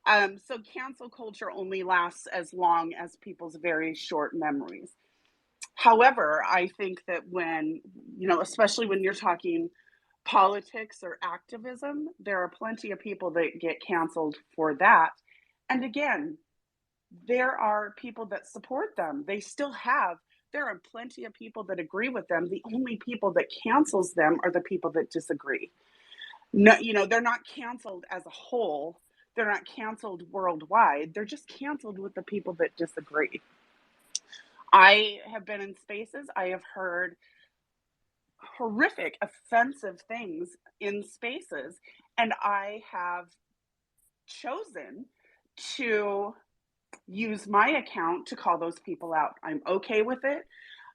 So cancel culture only lasts as long as people's very short memories. However, I think that especially when you're talking politics or activism, there are plenty of people that get canceled for that. And again, there are people that support them. There are plenty of people that agree with them. The only people that cancels them are the people that disagree. No, they're not canceled as a whole. They're not canceled worldwide. They're just canceled with the people that disagree. I have been in spaces, I have heard horrific, offensive things in spaces, and I have chosen to use my account to call those people out. I'm okay with it.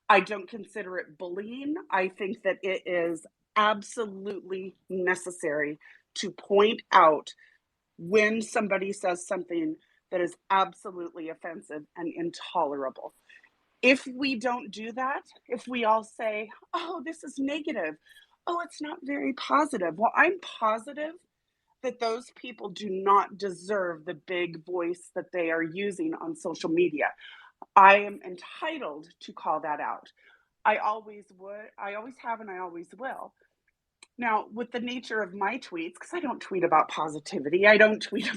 I don't consider it bullying. I think that it is absolutely necessary to point out when somebody says something that is absolutely offensive and intolerable. If we don't do that, if we all say, oh, this is negative, oh, it's not very positive. Well, I'm positive that those people do not deserve the big voice that they are using on social media. I am entitled to call that out. I always would, I always have, and I always will. Now, with the nature of my tweets, because I don't tweet about positivity, I don't tweet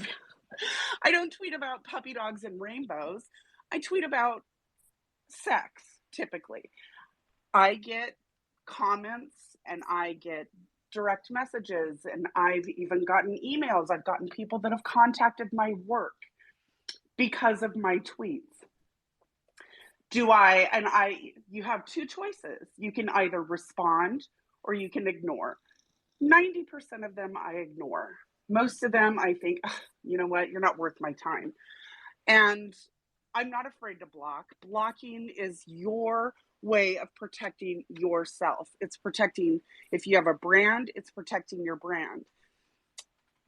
about puppy dogs and rainbows. I tweet about sex typically. I get comments and I get direct messages, and I've even gotten emails. I've gotten people that have contacted my work because of my tweets. You have two choices. You can either respond or you can ignore. 90% of them I ignore. Most of them I think, you know what, you're not worth my time. And I'm not afraid to block. Blocking is your way of protecting yourself. It's protecting, if you have a brand, it's protecting your brand.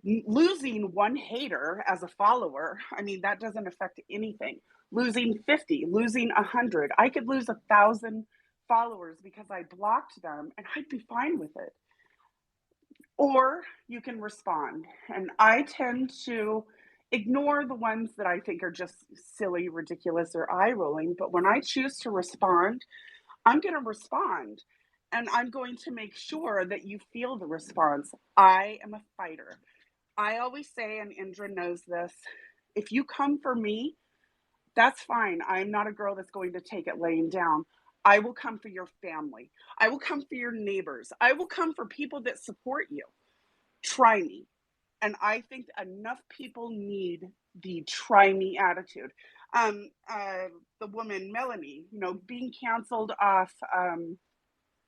Losing one hater as a follower, I mean, that doesn't affect anything. Losing 50, losing 100, I could lose 1,000 followers because I blocked them and I'd be fine with it. Or you can respond. And I tend to ignore the ones that I think are just silly, ridiculous, or eye rolling. But when I choose to respond, I'm going to respond. And I'm going to make sure that you feel the response. I am a fighter. I always say, and Indra knows this, if you come for me, that's fine. I'm not a girl that's going to take it laying down. I will come for your family. I will come for your neighbors. I will come for people that support you. Try me. And I think enough people need the try me attitude. The woman, Melanie, being canceled off,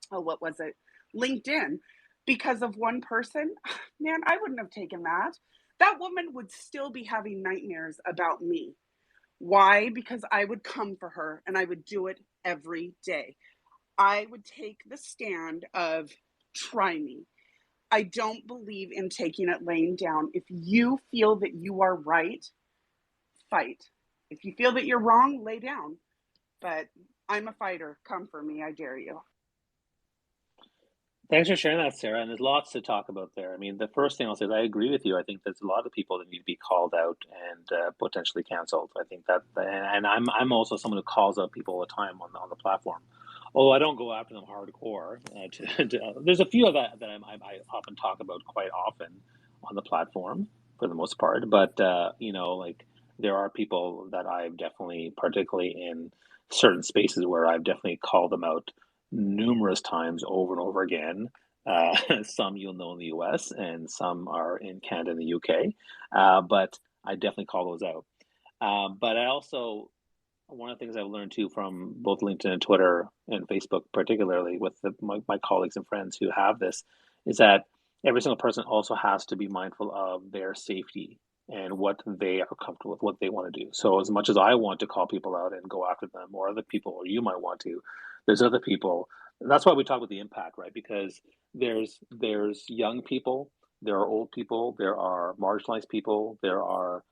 what was it? LinkedIn because of one person. Man, I wouldn't have taken that. That woman would still be having nightmares about me. Why? Because I would come for her and I would do it every day. I would take the stand of try me. I don't believe in taking it laying down. If you feel that you are right, fight. If you feel that you're wrong, lay down. But I'm a fighter. Come for me. I dare you. Thanks for sharing that, Sarah. And there's lots to talk about there. I mean, the first thing I'll say is I agree with you. I think there's a lot of people that need to be called out and potentially canceled. I think that, and I'm also someone who calls out people all the time on the platform. Although I don't go after them hardcore. There's a few of that I often talk about quite often on the platform for the most part. But like there are people that I've definitely, particularly in certain spaces, where I've definitely called them out numerous times over and over again. Some you'll know in the US and some are in Canada and the UK. But I definitely call those out. But I also, one of the things I've learned too from both LinkedIn and Twitter and Facebook, particularly with my colleagues and friends who have this, is that every single person also has to be mindful of their safety and what they are comfortable with, what they want to do. So as much as I want to call people out and go after them, or other people, or you might want to, there's other people. That's why we talk about the impact, right? Because there's young people, there are old people, there are marginalized people, there are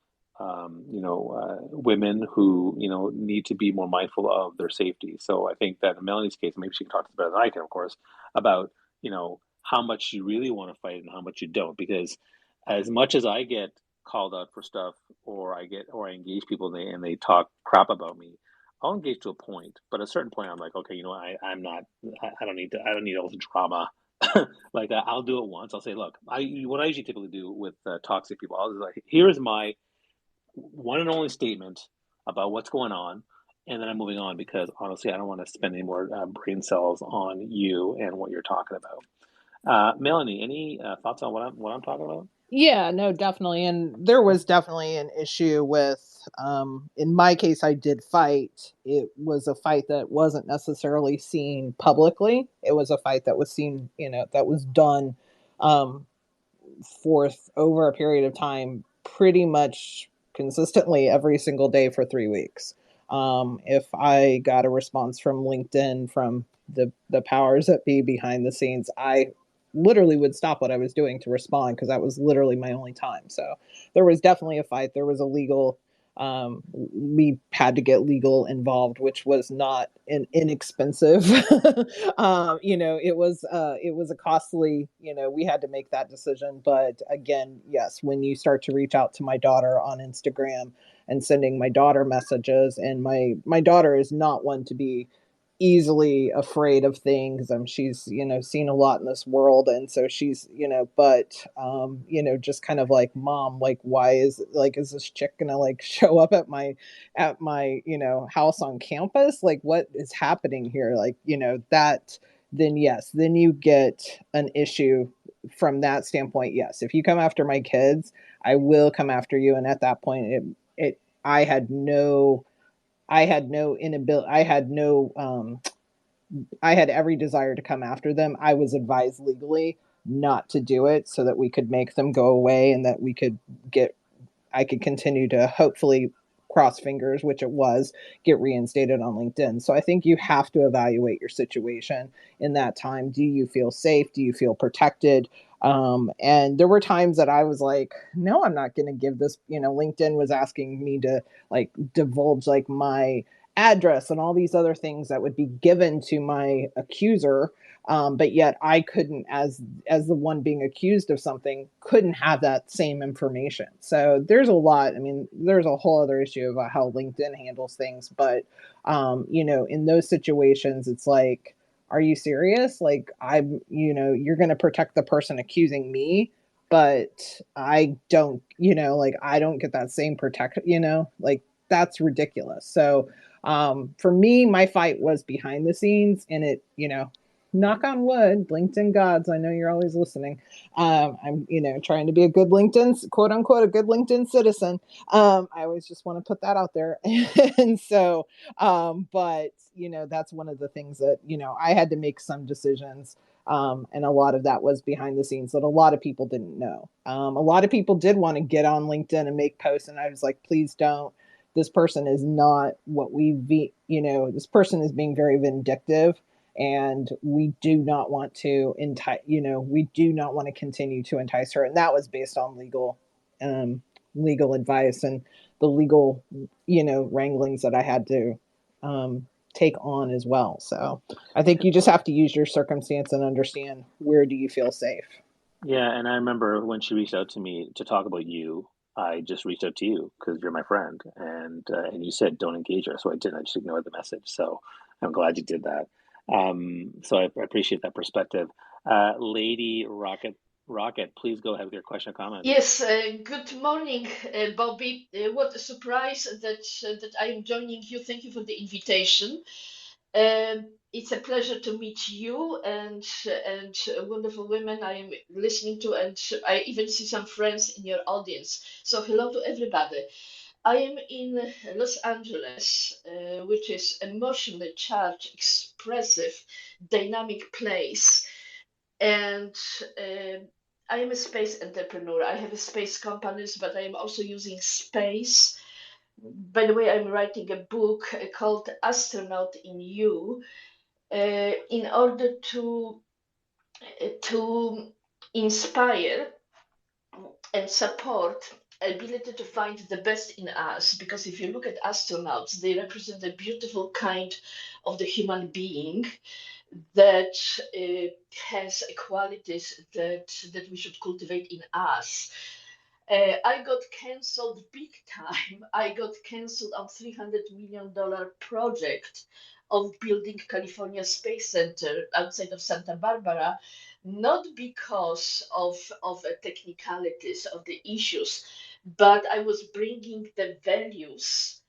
women who need to be more mindful of their safety. So I think that in Melanie's case, maybe she can talk better than I can, of course, about how much you really want to fight and how much you don't. Because as much as I get called out for stuff, or I engage people and they talk crap about me, I'll engage to a point. But at a certain point, I'm like, okay, I'm not. I don't need all the drama. Like I'll do it once. I'll say, look, what I usually typically do with toxic people, I'll just like, here's my one and only statement about what's going on, and then I'm moving on because honestly, I don't want to spend any more brain cells on you and what you're talking about. Melanie, any thoughts on what I'm talking about? Yeah, no, definitely. And there was definitely an issue with, in my case, I did fight. It was a fight that wasn't necessarily seen publicly. It was a fight that was seen, that was done, um, forth over a period of time, pretty much consistently every single day for 3 weeks. If I got a response from LinkedIn from the powers that be behind the scenes, I literally would stop what I was doing to respond because that was literally my only time. So there was definitely a fight. There was a legal, we had to get legal involved, which was not an inexpensive. It was a costly. We had to make that decision. But again, yes, when you start to reach out to my daughter on Instagram and sending my daughter messages, and my daughter is not one to be easily afraid of things. She's, seen a lot in this world. And so she's, just kind of like, mom, like, why is this chick gonna like show up at my, house on campus? Like, what is happening here? Like, that, then yes, then you get an issue from that standpoint. Yes. If you come after my kids, I will come after you. And at that point, it, I had no, inability. I had every desire to come after them. I was advised legally not to do it so that we could make them go away and that we could get I could continue to hopefully cross fingers, which it was, get reinstated on LinkedIn. So I think you have to evaluate your situation in that time. Do you feel safe? Do you feel protected? And there were times that I was like, no, I'm not going to give this. LinkedIn was asking me to like divulge like my address and all these other things that would be given to my accuser, but yet I couldn't, as the one being accused of something, couldn't have that same information. So there's a lot. I mean, there's a whole other issue about how LinkedIn handles things, but in those situations, it's like, are you serious? Like, you're going to protect the person accusing me, but I don't, like, I don't get that same protect, like, that's ridiculous. So for me, my fight was behind the scenes, and it, knock on wood, LinkedIn gods, I know you're always listening. I'm, trying to be a good LinkedIn, quote unquote, a good LinkedIn citizen. I always just want to put that out there. And so, but, that's one of the things that, I had to make some decisions. And a lot of that was behind the scenes that a lot of people didn't know. A lot of people did want to get on LinkedIn and make posts. And I was like, please don't. This person is not what this person is being very vindictive, and we do not want to we do not want to continue to entice her. And that was based on legal advice and the legal, wranglings that I had to take on as well. So I think you just have to use your circumstance and understand, where do you feel safe. Yeah, and I remember when she reached out to me to talk about you, I just reached out to you because you're my friend, and you said don't engage her, so I didn't. I just ignored the message. So I'm glad you did that. So I appreciate that perspective. Lady Rocket, please go ahead with your question or comment. Yes, good morning, Bobby. What a surprise that I am joining you. Thank you for the invitation. It's a pleasure to meet you and wonderful women I am listening to, and I even see some friends in your audience. So hello to everybody. I am in Los Angeles, which is emotionally charged, expressive, dynamic place, and I am a space entrepreneur. I have a space companies, but I am also using space. By the way, I'm writing a book called Astronaut in You, in order to inspire and support ability to find the best in us. Because if you look at astronauts, they represent a beautiful kind of the human being that has qualities that we should cultivate in us. I got cancelled big time. I got cancelled on $300 million project of building California Space Center outside of Santa Barbara, not because of technicalities of the issues, but I was bringing the values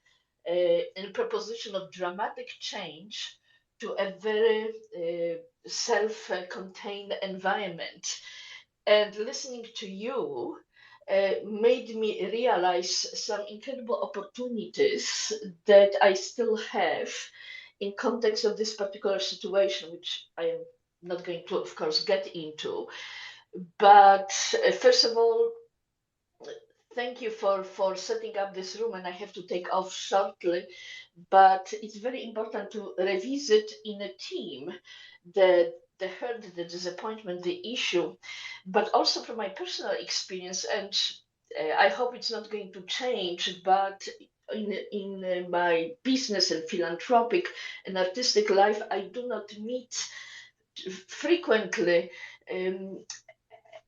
and proposition of dramatic change to a very self-contained environment. And listening to you, made me realize some incredible opportunities that I still have in context of this particular situation, which I am not going to, of course, get into. But first of all, thank you for setting up this room, and I have to take off shortly. But it's very important to revisit in a team the hurt, the disappointment, the issue, but also from my personal experience, and I hope it's not going to change. But in my business and philanthropic and artistic life, I do not meet frequently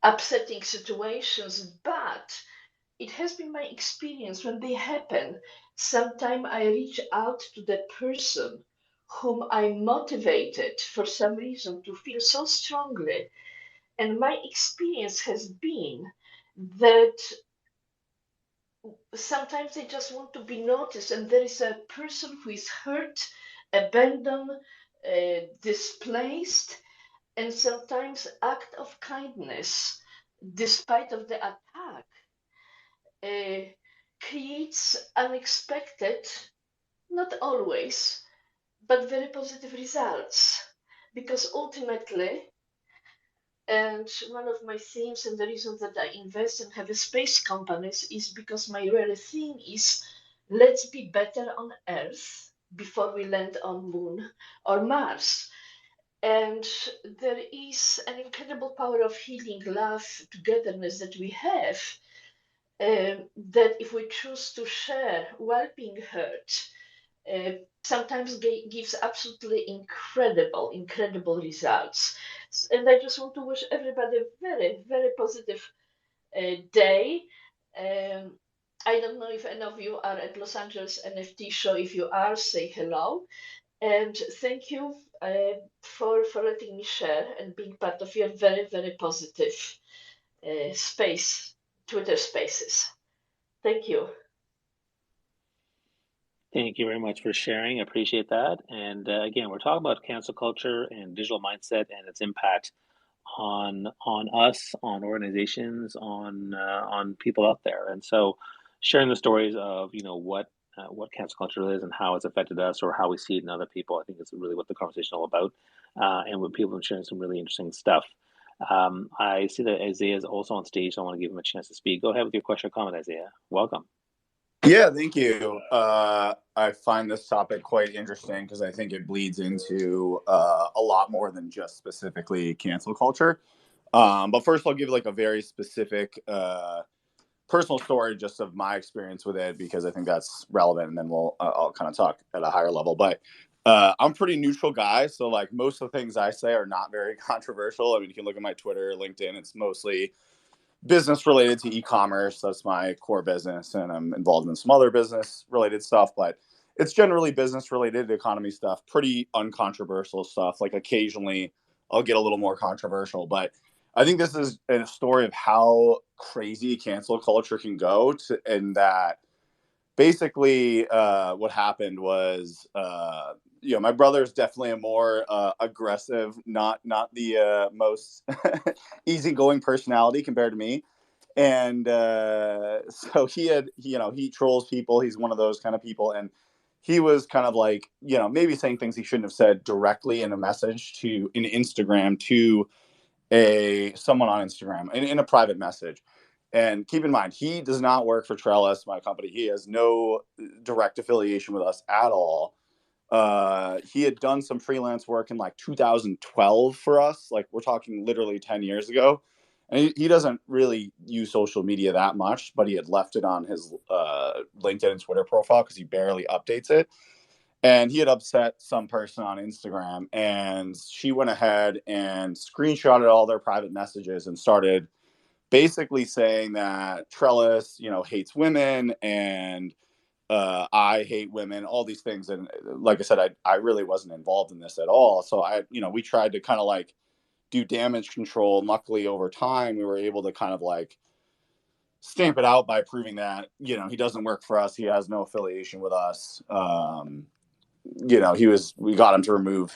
upsetting situations, but it has been my experience when they happen. Sometimes I reach out to the person whom I motivated for some reason to feel so strongly. And my experience has been that sometimes they just want to be noticed, and there is a person who is hurt, abandoned, displaced, and sometimes act of kindness, despite of the attack, uh, creates unexpected, not always, but very positive results. Because ultimately, and one of my themes and the reason that I invest and have a space companies is because my real theme is let's be better on Earth before we land on Moon or Mars. And there is an incredible power of healing, love, togetherness that we have, that if we choose to share while being heard, uh, sometimes gives absolutely incredible results. And I just want to wish everybody a very, very positive day. Um, I don't know if any of you are at Los Angeles NFT show. If you are, say hello. And thank you for letting me share and being part of your very, very positive space, Twitter spaces. Thank you. Thank you very much for sharing. I appreciate that. And again, we're talking about cancel culture and digital mindset and its impact on us, on organizations, on people out there. And so, sharing the stories of what cancel culture is and how it's affected us or how we see it in other people, I think is really what the conversation is all about. And when people are sharing some really interesting stuff. I see that Isaiah is also on stage, so I want to give him a chance to speak. Go ahead with your question or comment, Isaiah. Welcome. Yeah, thank you. I find this topic quite interesting because I think it bleeds into a lot more than just specifically cancel culture. But first, I'll give like a very specific personal story just of my experience with it because I think that's relevant, and then I'll kind of talk at a higher level. But I'm a pretty neutral guy, so like most of the things I say are not very controversial. I mean, you can look at my Twitter, LinkedIn; it's mostly business related to e-commerce. That's my core business, and I'm involved in some other business related stuff, but it's generally business related economy stuff, pretty uncontroversial stuff. Like occasionally I'll get a little more controversial, but I think this is a story of how crazy cancel culture can go to, and that basically what happened was my brother is definitely a more aggressive, not the most easygoing personality compared to me. And so he trolls people. He's one of those kind of people. And he was kind of like, maybe saying things he shouldn't have said directly in a message in Instagram to someone on Instagram in a private message. And keep in mind, he does not work for Trellis, my company. He has no direct affiliation with us at all. He had done some freelance work in like 2012 for us. Like we're talking literally 10 years ago. And he doesn't really use social media that much, but he had left it on his LinkedIn and Twitter profile because he barely updates it. And he had upset some person on Instagram, and she went ahead and screenshotted all their private messages and started basically saying that Trellis, hates women, and I hate women, all these things. And like I said, I really wasn't involved in this at all. So we tried to kind of like do damage control. And luckily over time, we were able to kind of like stamp it out by proving that, he doesn't work for us. He has no affiliation with us. We got him to remove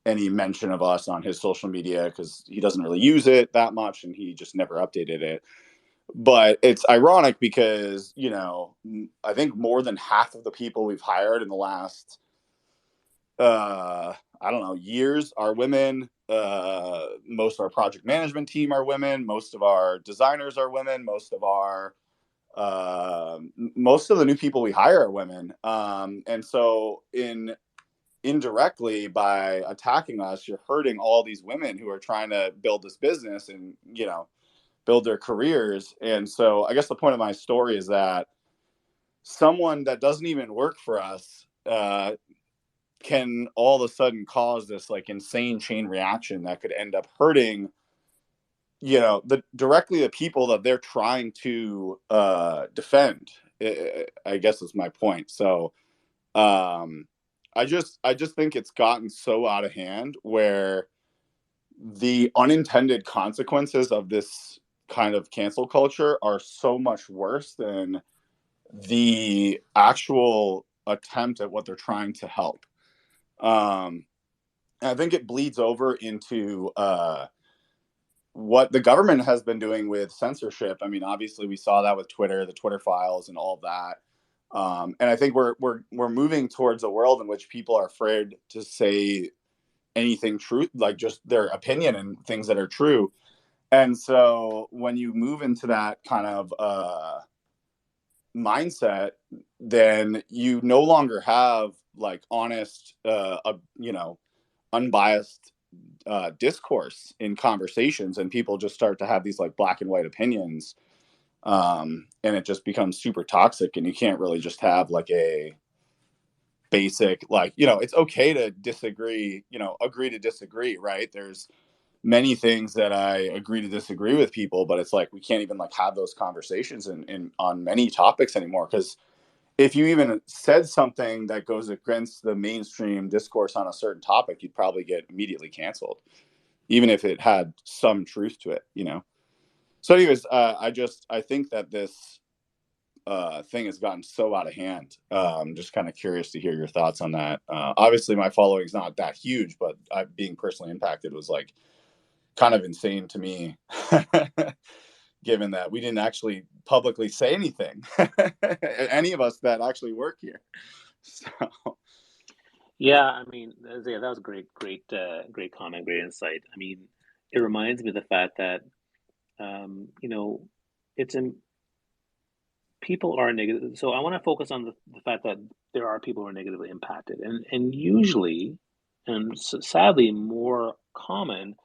any mention of us on his social media because he doesn't really use it that much and he just never updated it. But it's ironic because, I think more than half of the people we've hired in the last, I don't know, years are women. Most of our project management team are women. Most of our designers are women. Most of the new people we hire are women. And so indirectly, by attacking us, you're hurting all these women who are trying to build this business and, build their careers. And so I guess the point of my story is that someone that doesn't even work for us can all of a sudden cause this like insane chain reaction that could end up hurting, directly the people that they're trying to defend. I guess is my point. So I just think it's gotten so out of hand where the unintended consequences of this kind of cancel culture are so much worse than the actual attempt at what they're trying to help. I think it bleeds over into what the government has been doing with censorship. I mean, obviously, we saw that with Twitter, the Twitter files, and all of that. And I think we're moving towards a world in which people are afraid to say anything true, like just their opinion and things that are true. And so when you move into that kind of mindset, then you no longer have like honest, unbiased discourse in conversations, and people just start to have these like black and white opinions, and it just becomes super toxic, and you can't really just have like a basic, like, it's okay to disagree, agree to disagree, right? There's many things that I agree to disagree with people, but it's like we can't even like have those conversations in on many topics anymore, because if you even said something that goes against the mainstream discourse on a certain topic, you'd probably get immediately canceled, even if it had some truth to it. So anyways, I think that this thing has gotten so out of hand. Just kind of curious to hear your thoughts on that. Obviously my following is not that huge, but being personally impacted was like kind of insane to me, given that we didn't actually publicly say anything, any of us that actually work here. So, Yeah, I mean, yeah, that was a great comment, great insight. I mean, it reminds me of the fact that, you know, it's in people are negative. So I want to focus on the fact that there are people who are negatively impacted, and usually, and sadly, more common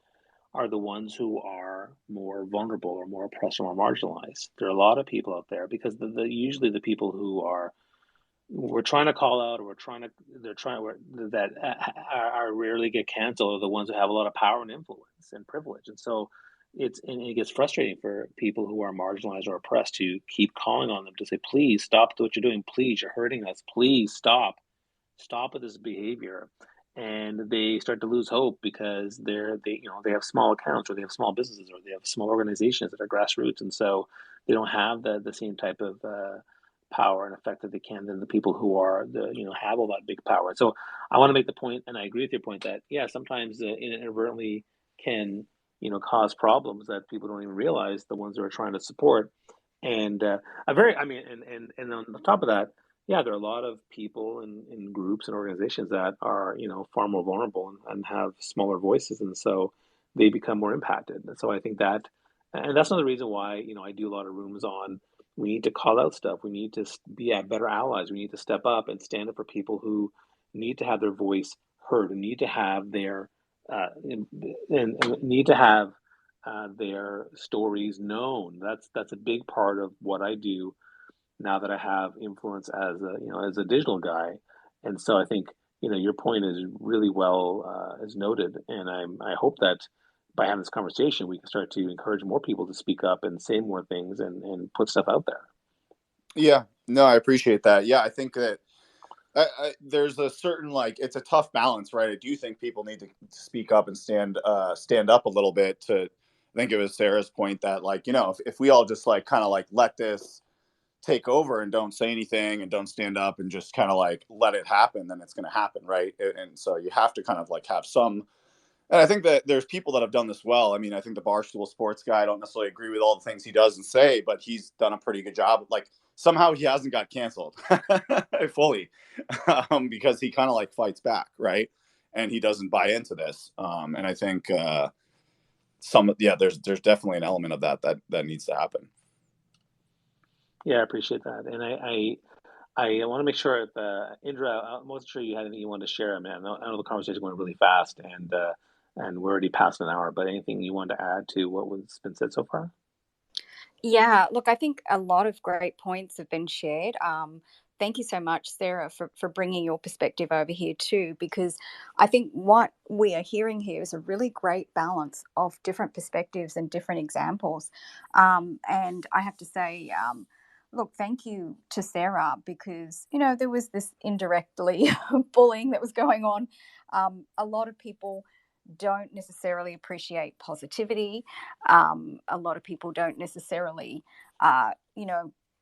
are the ones who are more vulnerable or more oppressed or more marginalized. There are a lot of people out there because usually the people who are we're trying to call out, or we're trying to they're trying we're, that are rarely get canceled are the ones who have a lot of power and influence and privilege, and so it gets frustrating for people who are marginalized or oppressed to keep calling on them to say, please stop what you're doing, please, you're hurting us, please stop with this behavior. And they start to lose hope because they have small accounts, or they have small businesses, or they have small organizations that are grassroots, and so they don't have the same type of power and effect that they can than the people who are have all that big power. So I want to make the point, and I agree with your point that yeah, sometimes inadvertently can cause problems that people don't even realize, the ones that are trying to support. And a very I mean and on the top of that, yeah, there are a lot of people in groups and organizations that are far more vulnerable and have smaller voices, and so they become more impacted. And so I think that, and that's another reason why I do a lot of rooms on, we need to call out stuff. We need to be better allies. We need to step up and stand up for people who need to have their voice heard and need to have their and need to have their stories known. That's a big part of what I do now that I have influence as a digital guy. And so I think your point is really well is noted, and I hope that by having this conversation we can start to encourage more people to speak up and say more things and put stuff out there. yeah, no, I appreciate that. Yeah, I think that there's a certain, like, it's a tough balance, right? I do think people need to speak up and stand up a little bit. To I think it was Sarah's point that, like, if we all just like kind of like let this take over and don't say anything and don't stand up and just kind of like let it happen, then it's going to happen, right? And so you have to kind of like have some And I think that there's people that have done this well. I mean, I think the Barstool Sports guy, I don't necessarily agree with all the things he does and say, but he's done a pretty good job. Like somehow he hasn't got canceled fully because he kind of like fights back, right? And he doesn't buy into this. And I think there's definitely an element of that needs to happen. Yeah, I appreciate that. And I want to make sure if Indra, I wasn't sure you had anything you wanted to share. I mean, I know the conversation went really fast, and we're already past an hour. But anything you wanted to add to what was been said so far? Yeah, look, I think a lot of great points have been shared. Thank you so much, Sarah, for bringing your perspective over here too, because I think what we are hearing here is a really great balance of different perspectives and different examples. And I have to say, look, thank you to Sarah because, there was this indirectly bullying that was going on. A lot of people don't necessarily appreciate positivity. A lot of people don't necessarily,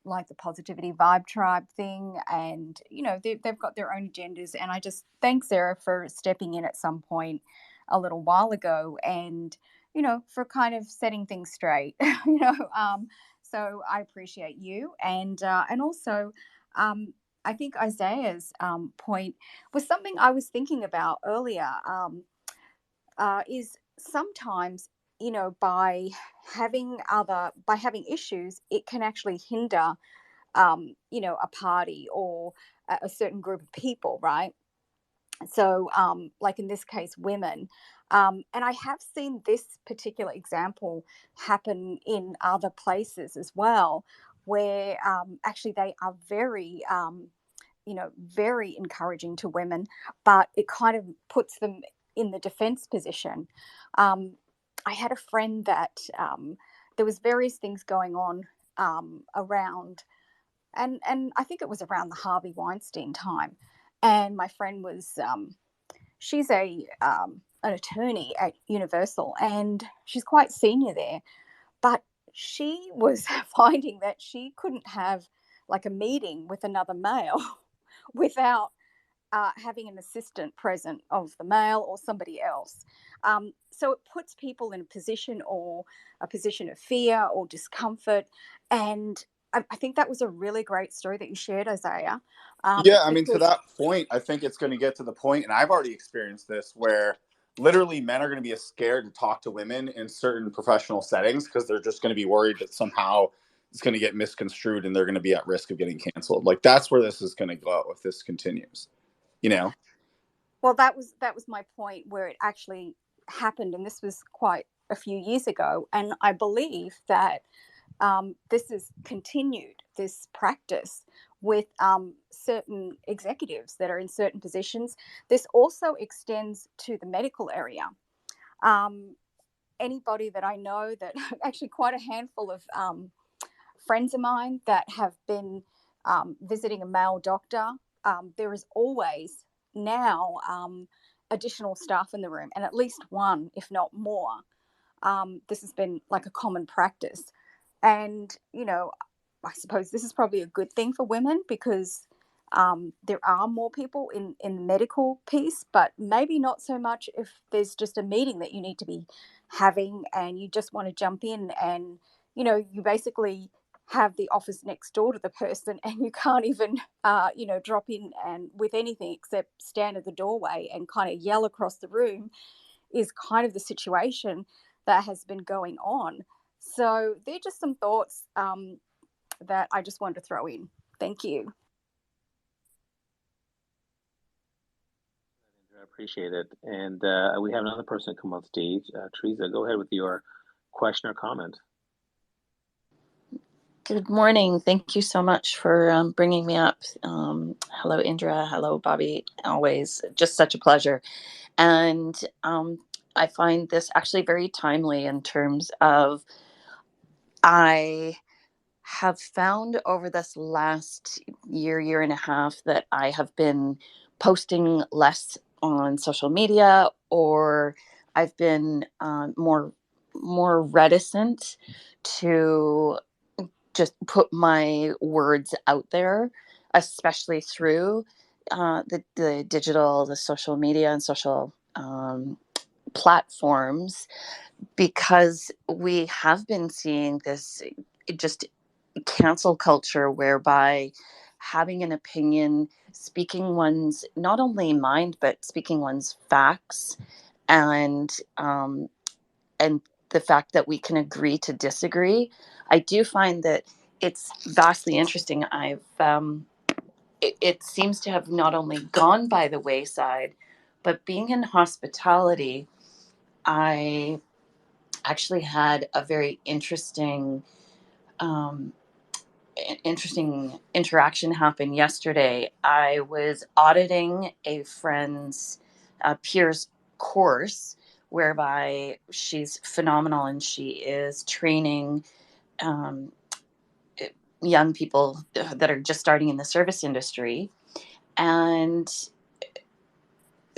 like the positivity vibe tribe thing. And, they've got their own agendas. And I just thank Sarah for stepping in at some point a little while ago and, for kind of setting things straight, so I appreciate you. And also, I think Isaiah's point was something I was thinking about earlier. Is sometimes by having issues it can actually hinder a party or a certain group of people, right? So like in this case women, and I have seen this particular example happen in other places as well, where actually they are very encouraging to women, but it kind of puts them in the defense position. I had a friend that there was various things going on around, and I think it was around the Harvey Weinstein time. And my friend was, she's an attorney at Universal, and she's quite senior there, but she was finding that she couldn't have like a meeting with another male without having an assistant present of the male or somebody else. So it puts people in a position of fear or discomfort. And I think that was a really great story that you shared, Isaiah. Yeah, I mean, to Because that point, I think it's going to get to the point, and I've already experienced this, where literally men are going to be scared to talk to women in certain professional settings because they're just going to be worried that somehow it's going to get misconstrued and they're going to be at risk of getting canceled. Like that's where this is going to go if this continues, you know? Well, that was my point where it actually happened, and this was quite a few years ago. And I believe that this is continued, this practice with certain executives that are in certain positions. This also extends to the medical area. Um, Anybody that I know that actually quite a handful of friends of mine that have been visiting a male doctor, there is always now additional staff in the room, and at least one, if not more. This has been like a common practice. And, I suppose this is probably a good thing for women because there are more people in the medical piece, but maybe not so much if there's just a meeting that you need to be having and you just want to jump in and, you basically have the office next door to the person and you can't even, drop in and with anything except stand at the doorway and kind of yell across the room is kind of the situation that has been going on. So they're just some thoughts that I just wanted to throw in. Thank you. I appreciate it. And we have another person come on stage. Teresa, go ahead with your question or comment. Good morning. Thank you so much for bringing me up. Hello, Indra. Hello, Bobby. Always just such a pleasure. And I find this actually very timely in terms of I have found over this last year and a half that I have been posting less on social media, or I've been more reticent to just put my words out there, especially through the digital, the social media and social platforms, because we have been seeing this just cancel culture whereby having an opinion, speaking one's not only mind, but speaking one's facts, and and the fact that we can agree to disagree. I do find that it's vastly interesting. It seems to have not only gone by the wayside, but being in hospitality, I actually had a very um, interesting interaction happen yesterday. I was auditing a friend's peer's course, whereby she's phenomenal and she is training um, young people that are just starting in the service industry. And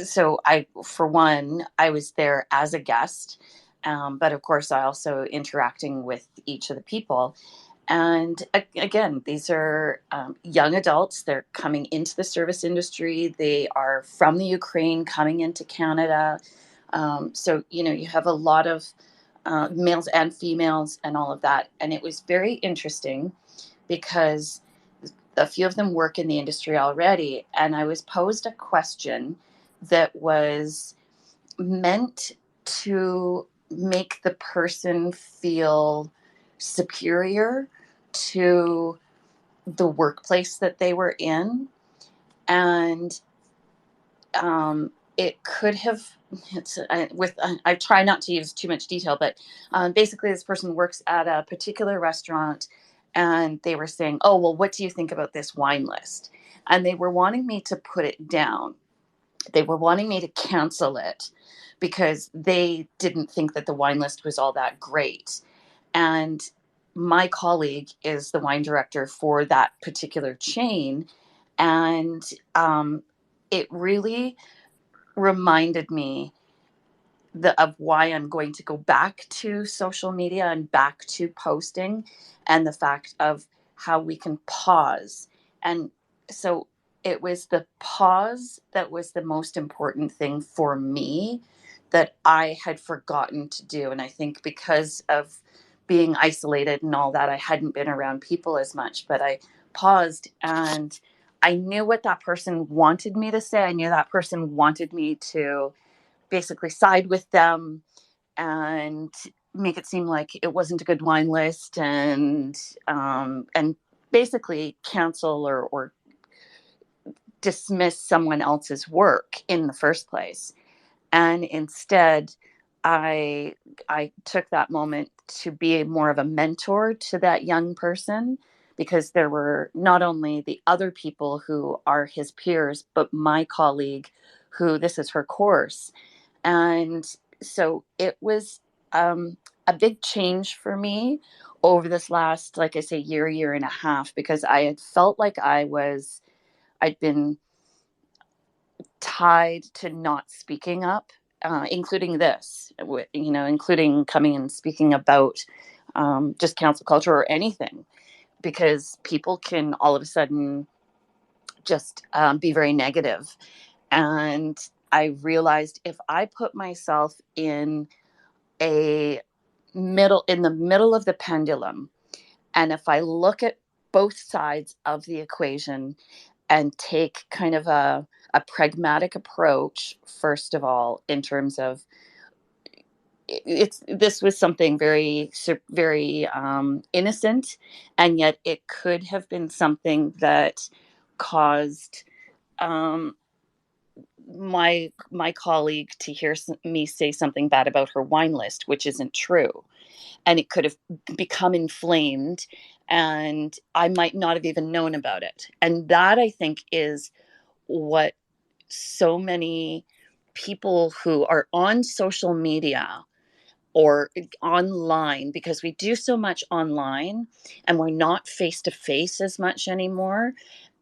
so for one, I was there as a guest, but of course I also interacting with each of the people. And again, these are young adults. They're coming into the service industry. They are from the Ukraine, coming into Canada. So, you have a lot of males and females and all of that. And it was very interesting because a few of them work in the industry already. And I was posed a question that was meant to make the person feel superior to the workplace that they were in. And it could have, I try not to use too much detail, but basically this person works at a particular restaurant and they were saying, oh, well, what do you think about this wine list? And they were wanting me to put it down. They were wanting me to cancel it because they didn't think that the wine list was all that great. And my colleague is the wine director for that particular chain. And it really reminded me of why I'm going to go back to social media and back to posting, and the fact of how we can pause. And so it was the pause that was the most important thing for me that I had forgotten to do. And I think because of being isolated and all that, I hadn't been around people as much, but I paused and I knew what that person wanted me to say. I knew that person wanted me to basically side with them and make it seem like it wasn't a good wine list, and basically cancel or dismiss someone else's work in the first place. And instead, I I took that moment to be more of a mentor to that young person, because there were not only the other people who are his peers, but my colleague, who this is her course. And so it was a big change for me over this last, like I say, year and a half, because I had felt like I'd been tied to not speaking up, including this, including coming and speaking about just cancel culture or anything, because people can all of a sudden just be very negative. And I realized if I put myself in the middle of the pendulum, and if I look at both sides of the equation and take kind of a pragmatic approach, first of all, in terms of this was something very, very innocent, and yet it could have been something that caused um, my colleague to hear me say something bad about her wine list, which isn't true, and it could have become inflamed, and I might not have even known about it. And that, I think, is what so many people who are on social media or online, because we do so much online and we're not face to face as much anymore.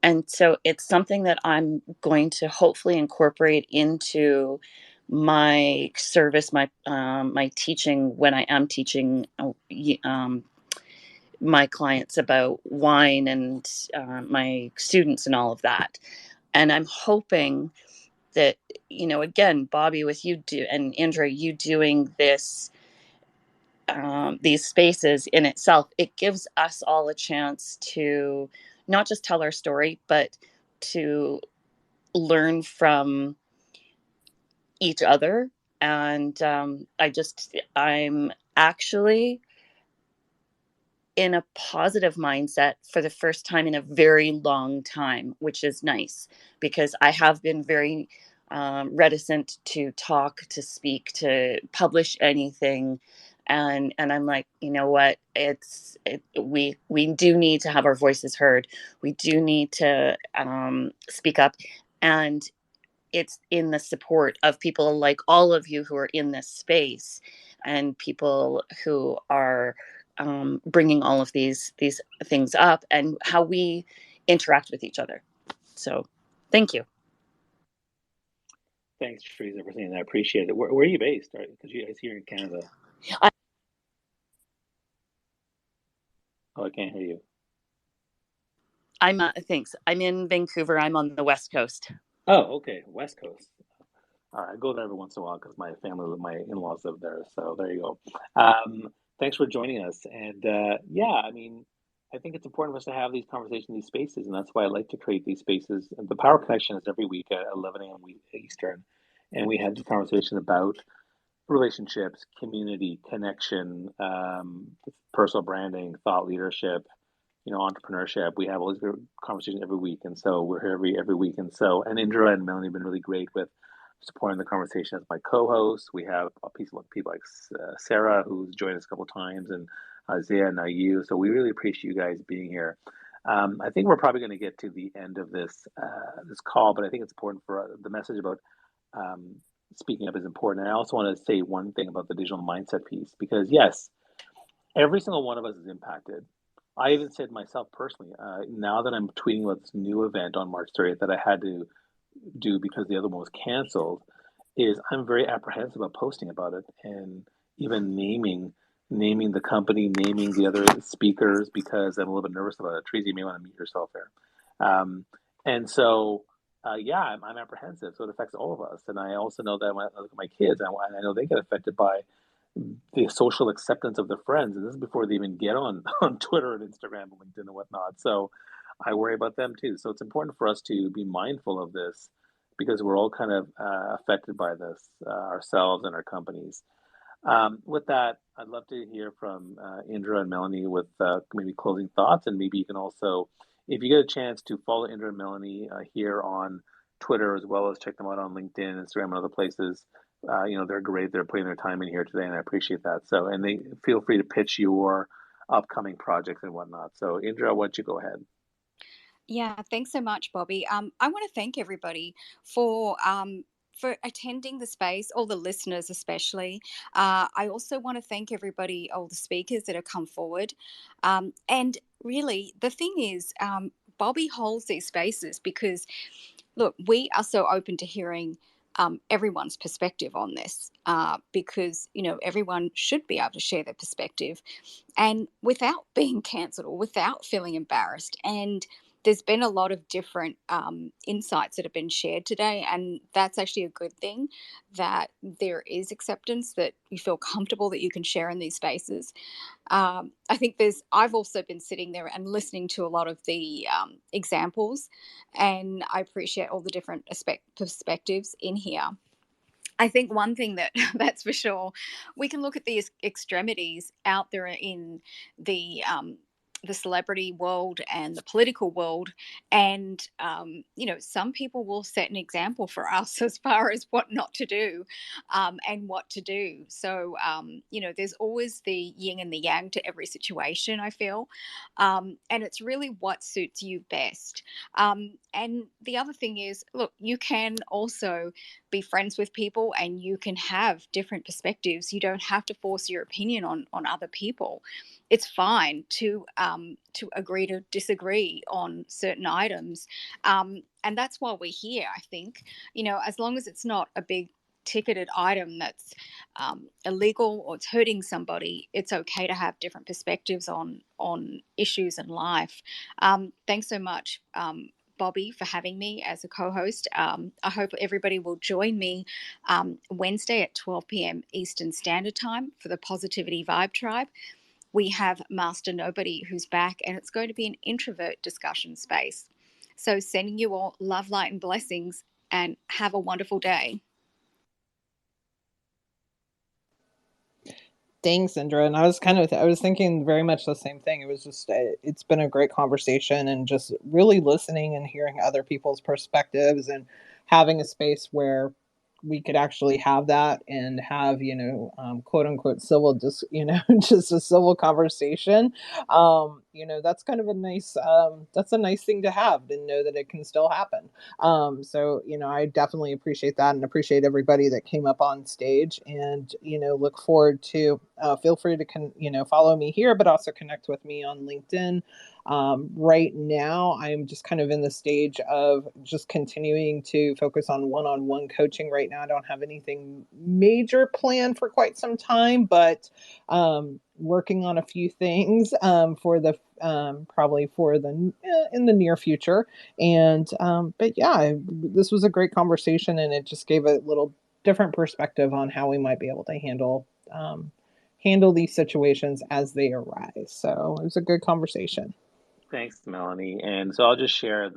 And so it's something that I'm going to hopefully incorporate into my service, my teaching, when I am teaching my clients about wine, and my students and all of that. And I'm hoping that, you know, again, Bobby, with you and Indra, you doing this, these spaces in itself, it gives us all a chance to not just tell our story, but to learn from each other. And I'm actually in a positive mindset for the first time in a very long time, which is nice, because I have been very reticent to talk, to speak, to publish anything. And I'm like, you know what? We do need to have our voices heard. We do need to speak up, and it's in the support of people like all of you who are in this space, and people who are bringing all of these things up, and how we interact with each other. So, thank you. Thanks, Teresa, for saying that. I appreciate it. Where are you based? Because you guys here in Canada. I can't hear you. Thanks. I'm in Vancouver. I'm on the West Coast. Oh, okay, West Coast. All right, I go there every once in a while because my family, my in-laws live there. So there you go. Thanks for joining us. And yeah, I mean, I think it's important for us to have these conversations, these spaces, and that's why I like to create these spaces. And the Power Connection is every week at 11 a.m. Eastern, and we have the conversation about relationships, community, connection, personal branding, thought leadership, entrepreneurship. We have all these conversations every week, and so we're here every week. And so, and Indra and Melanie have been really great with supporting the conversation as my co-hosts. We have people like Sarah, who's joined us a couple of times, and Isaiah and you. So we really appreciate you guys being here. I think we're probably going to get to the end of this call, but I think it's important for the message about speaking up is important. And I also want to say one thing about the digital mindset piece, because yes, every single one of us is impacted. I even said myself personally, now that I'm tweeting about this new event on March 30th that I had to do because the other one was canceled, is I'm very apprehensive about posting about it and even naming the company, naming the other speakers, because I'm a little bit nervous about it. Teresa, you may want to mute yourself there. And so, yeah, I'm apprehensive. So it affects all of us. And I also know that when I look at my kids, I know they get affected by the social acceptance of their friends. And this is before they even get on Twitter and Instagram and LinkedIn and whatnot. So I worry about them too. So it's important for us to be mindful of this, because we're all kind of affected by this ourselves and our companies. With that, I'd love to hear from Indra and Melanie with maybe closing thoughts, and maybe you can also, if you get a chance, to follow Indra and Melanie here on Twitter, as well as check them out on LinkedIn, Instagram, and other places. They're great. They're putting their time in here today, and I appreciate that. So, and they feel free to pitch your upcoming projects and whatnot. So, Indra, why don't you go ahead? Yeah, thanks so much, Bobby. I want to thank everybody for attending the space, all the listeners especially. I also want to thank everybody, all the speakers that have come forward. And really, the thing is, Bobby holds these spaces because, look, we are so open to hearing everyone's perspective on this, because everyone should be able to share their perspective, and without being cancelled or without feeling embarrassed. And there's been a lot of different insights that have been shared today, and that's actually a good thing, that there is acceptance, that you feel comfortable that you can share in these spaces. I think I've also been sitting there and listening to a lot of the examples, and I appreciate all the different perspectives in here. I think one thing that's for sure, we can look at these extremities out there in the celebrity world and the political world, and some people will set an example for us as far as what not to do, and what to do. So there's always the yin and the yang to every situation, I feel, and it's really what suits you best. And the other thing is, look, you can also be friends with people and you can have different perspectives. You don't have to force your opinion on other people. It's fine to agree to disagree on certain items, and that's why we're here. I think, as long as it's not a big ticketed item that's illegal or it's hurting somebody, it's okay to have different perspectives on issues in life. Thanks so much, Bobby, for having me as a co-host. I hope everybody will join me Wednesday at 12 p.m. Eastern Standard Time for the Positivity Vibe Tribe. We have Master Nobody who's back, and it's going to be an introvert discussion space. So sending you all love, light, and blessings, and have a wonderful day. Thanks, Indra. And I was thinking very much the same thing. It was just, it's been a great conversation, and just really listening and hearing other people's perspectives, and having a space where we could actually have that and have, quote unquote civil, just, just a civil conversation. That's kind of a nice, that's a nice thing to have, and know that it can still happen. So, I definitely appreciate that, and appreciate everybody that came up on stage, and, look forward to, feel free to, follow me here, but also connect with me on LinkedIn. Right now, I'm just kind of in the stage of just continuing to focus on one-on-one coaching. Right now, I don't have anything major planned for quite some time, but working on a few things for the probably for the in the near future. And but yeah, this was a great conversation, and it just gave a little different perspective on how we might be able to handle these situations as they arise. So it was a good conversation. Thanks, Melanie. And so I'll just share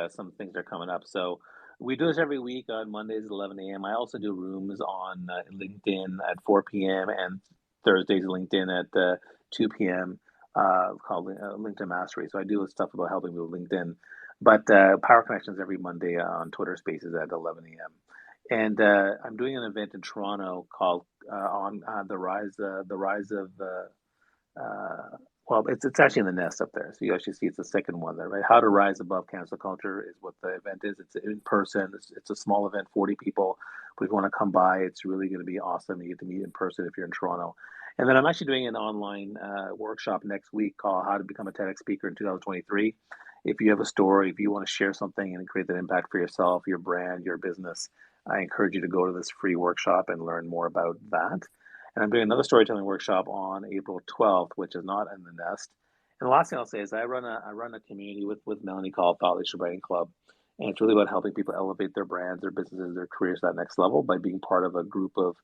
some things that are coming up. So we do this every week on Mondays at 11 a.m. I also do rooms on LinkedIn at 4 p.m. and Thursdays LinkedIn at 2 p.m. Called LinkedIn Mastery. So I do stuff about helping with LinkedIn. But Power Connections every Monday on Twitter Spaces at 11 a.m. And I'm doing an event in Toronto called on the rise of well, it's actually in the nest up there. So you actually see it's the second one there, right? How to rise above cancel culture is what the event is. It's in person. It's a small event, 40 people. But if you want to come by, it's really going to be awesome. You get to meet in person if you're in Toronto. And then I'm actually doing an online workshop next week called How to Become a TEDx Speaker in 2023. If you have a story, if you want to share something and create that impact for yourself, your brand, your business, I encourage you to go to this free workshop and learn more about that. And I'm doing another storytelling workshop on April 12th, which is not in the nest. And the last thing I'll say is I run a community with Melanie called Thought Leadership Writing Club. And it's really about helping people elevate their brands, their businesses, their careers to that next level by being part of a group of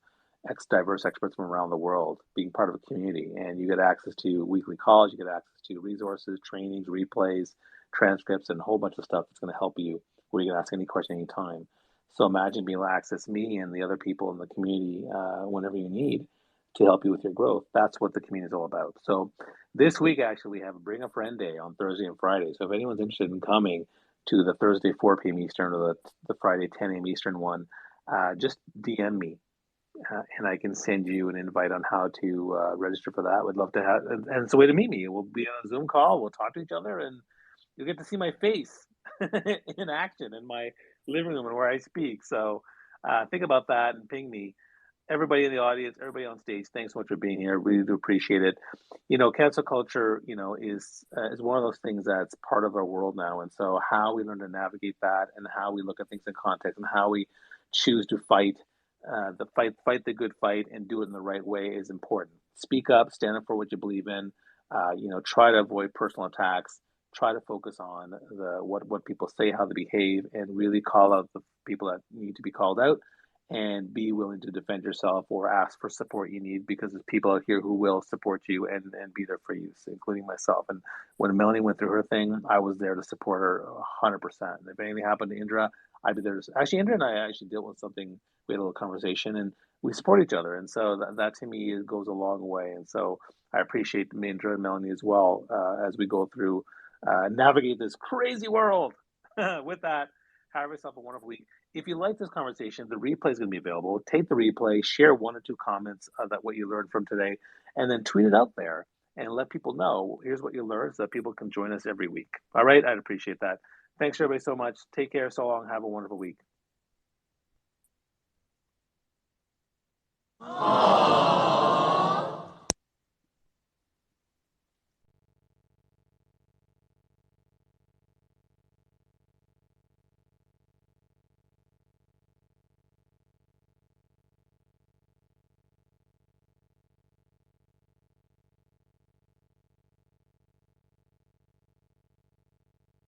diverse experts from around the world, being part of a community. And you get access to weekly calls, you get access to resources, trainings, replays, transcripts, and a whole bunch of stuff that's going to help you where you can ask any question anytime. So imagine being able to access me and the other people in the community whenever you need to help you with your growth. That's what the community is all about. So this week, actually, we have a Bring a Friend Day on Thursday and Friday. So if anyone's interested in coming to the Thursday 4 p.m. Eastern or the Friday 10 a.m. Eastern one, just DM me. And I can send you an invite on how to register for that. Would love to have, and it's a way to meet me. We'll be on a Zoom call. We'll talk to each other, and you'll get to see my face in action in my living room and where I speak. So think about that and ping me. Everybody in the audience, everybody on stage, thanks so much for being here. Really do appreciate it. Cancel culture, is one of those things that's part of our world now. And so how we learn to navigate that, and how we look at things in context, and how we choose to fight fight the good fight and do it in the right way is important. Speak up, stand up for what you believe in. Try to avoid personal attacks. Try to focus on what people say, how they behave, and really call out the people that need to be called out, and be willing to defend yourself or ask for support you need, because there's people out here who will support you and be there for you, including myself. And when Melanie went through her thing, I was there to support her 100%. And if anything happened to Indra, I'd be there. Actually, Indra and I actually dealt with something. We had a little conversation, and we support each other. And so that to me goes a long way. And so I appreciate Indra and Melanie as well as we go through navigate this crazy world. With that, have yourself a wonderful week. If you like this conversation, the replay is going to be available. Take the replay, share 1 or 2 comments that what you learned from today, and then tweet it out there and let people know, here's what you learned, so that people can join us every week. All right? I'd appreciate that. Thanks, everybody, so much. Take care. So long. Have a wonderful week.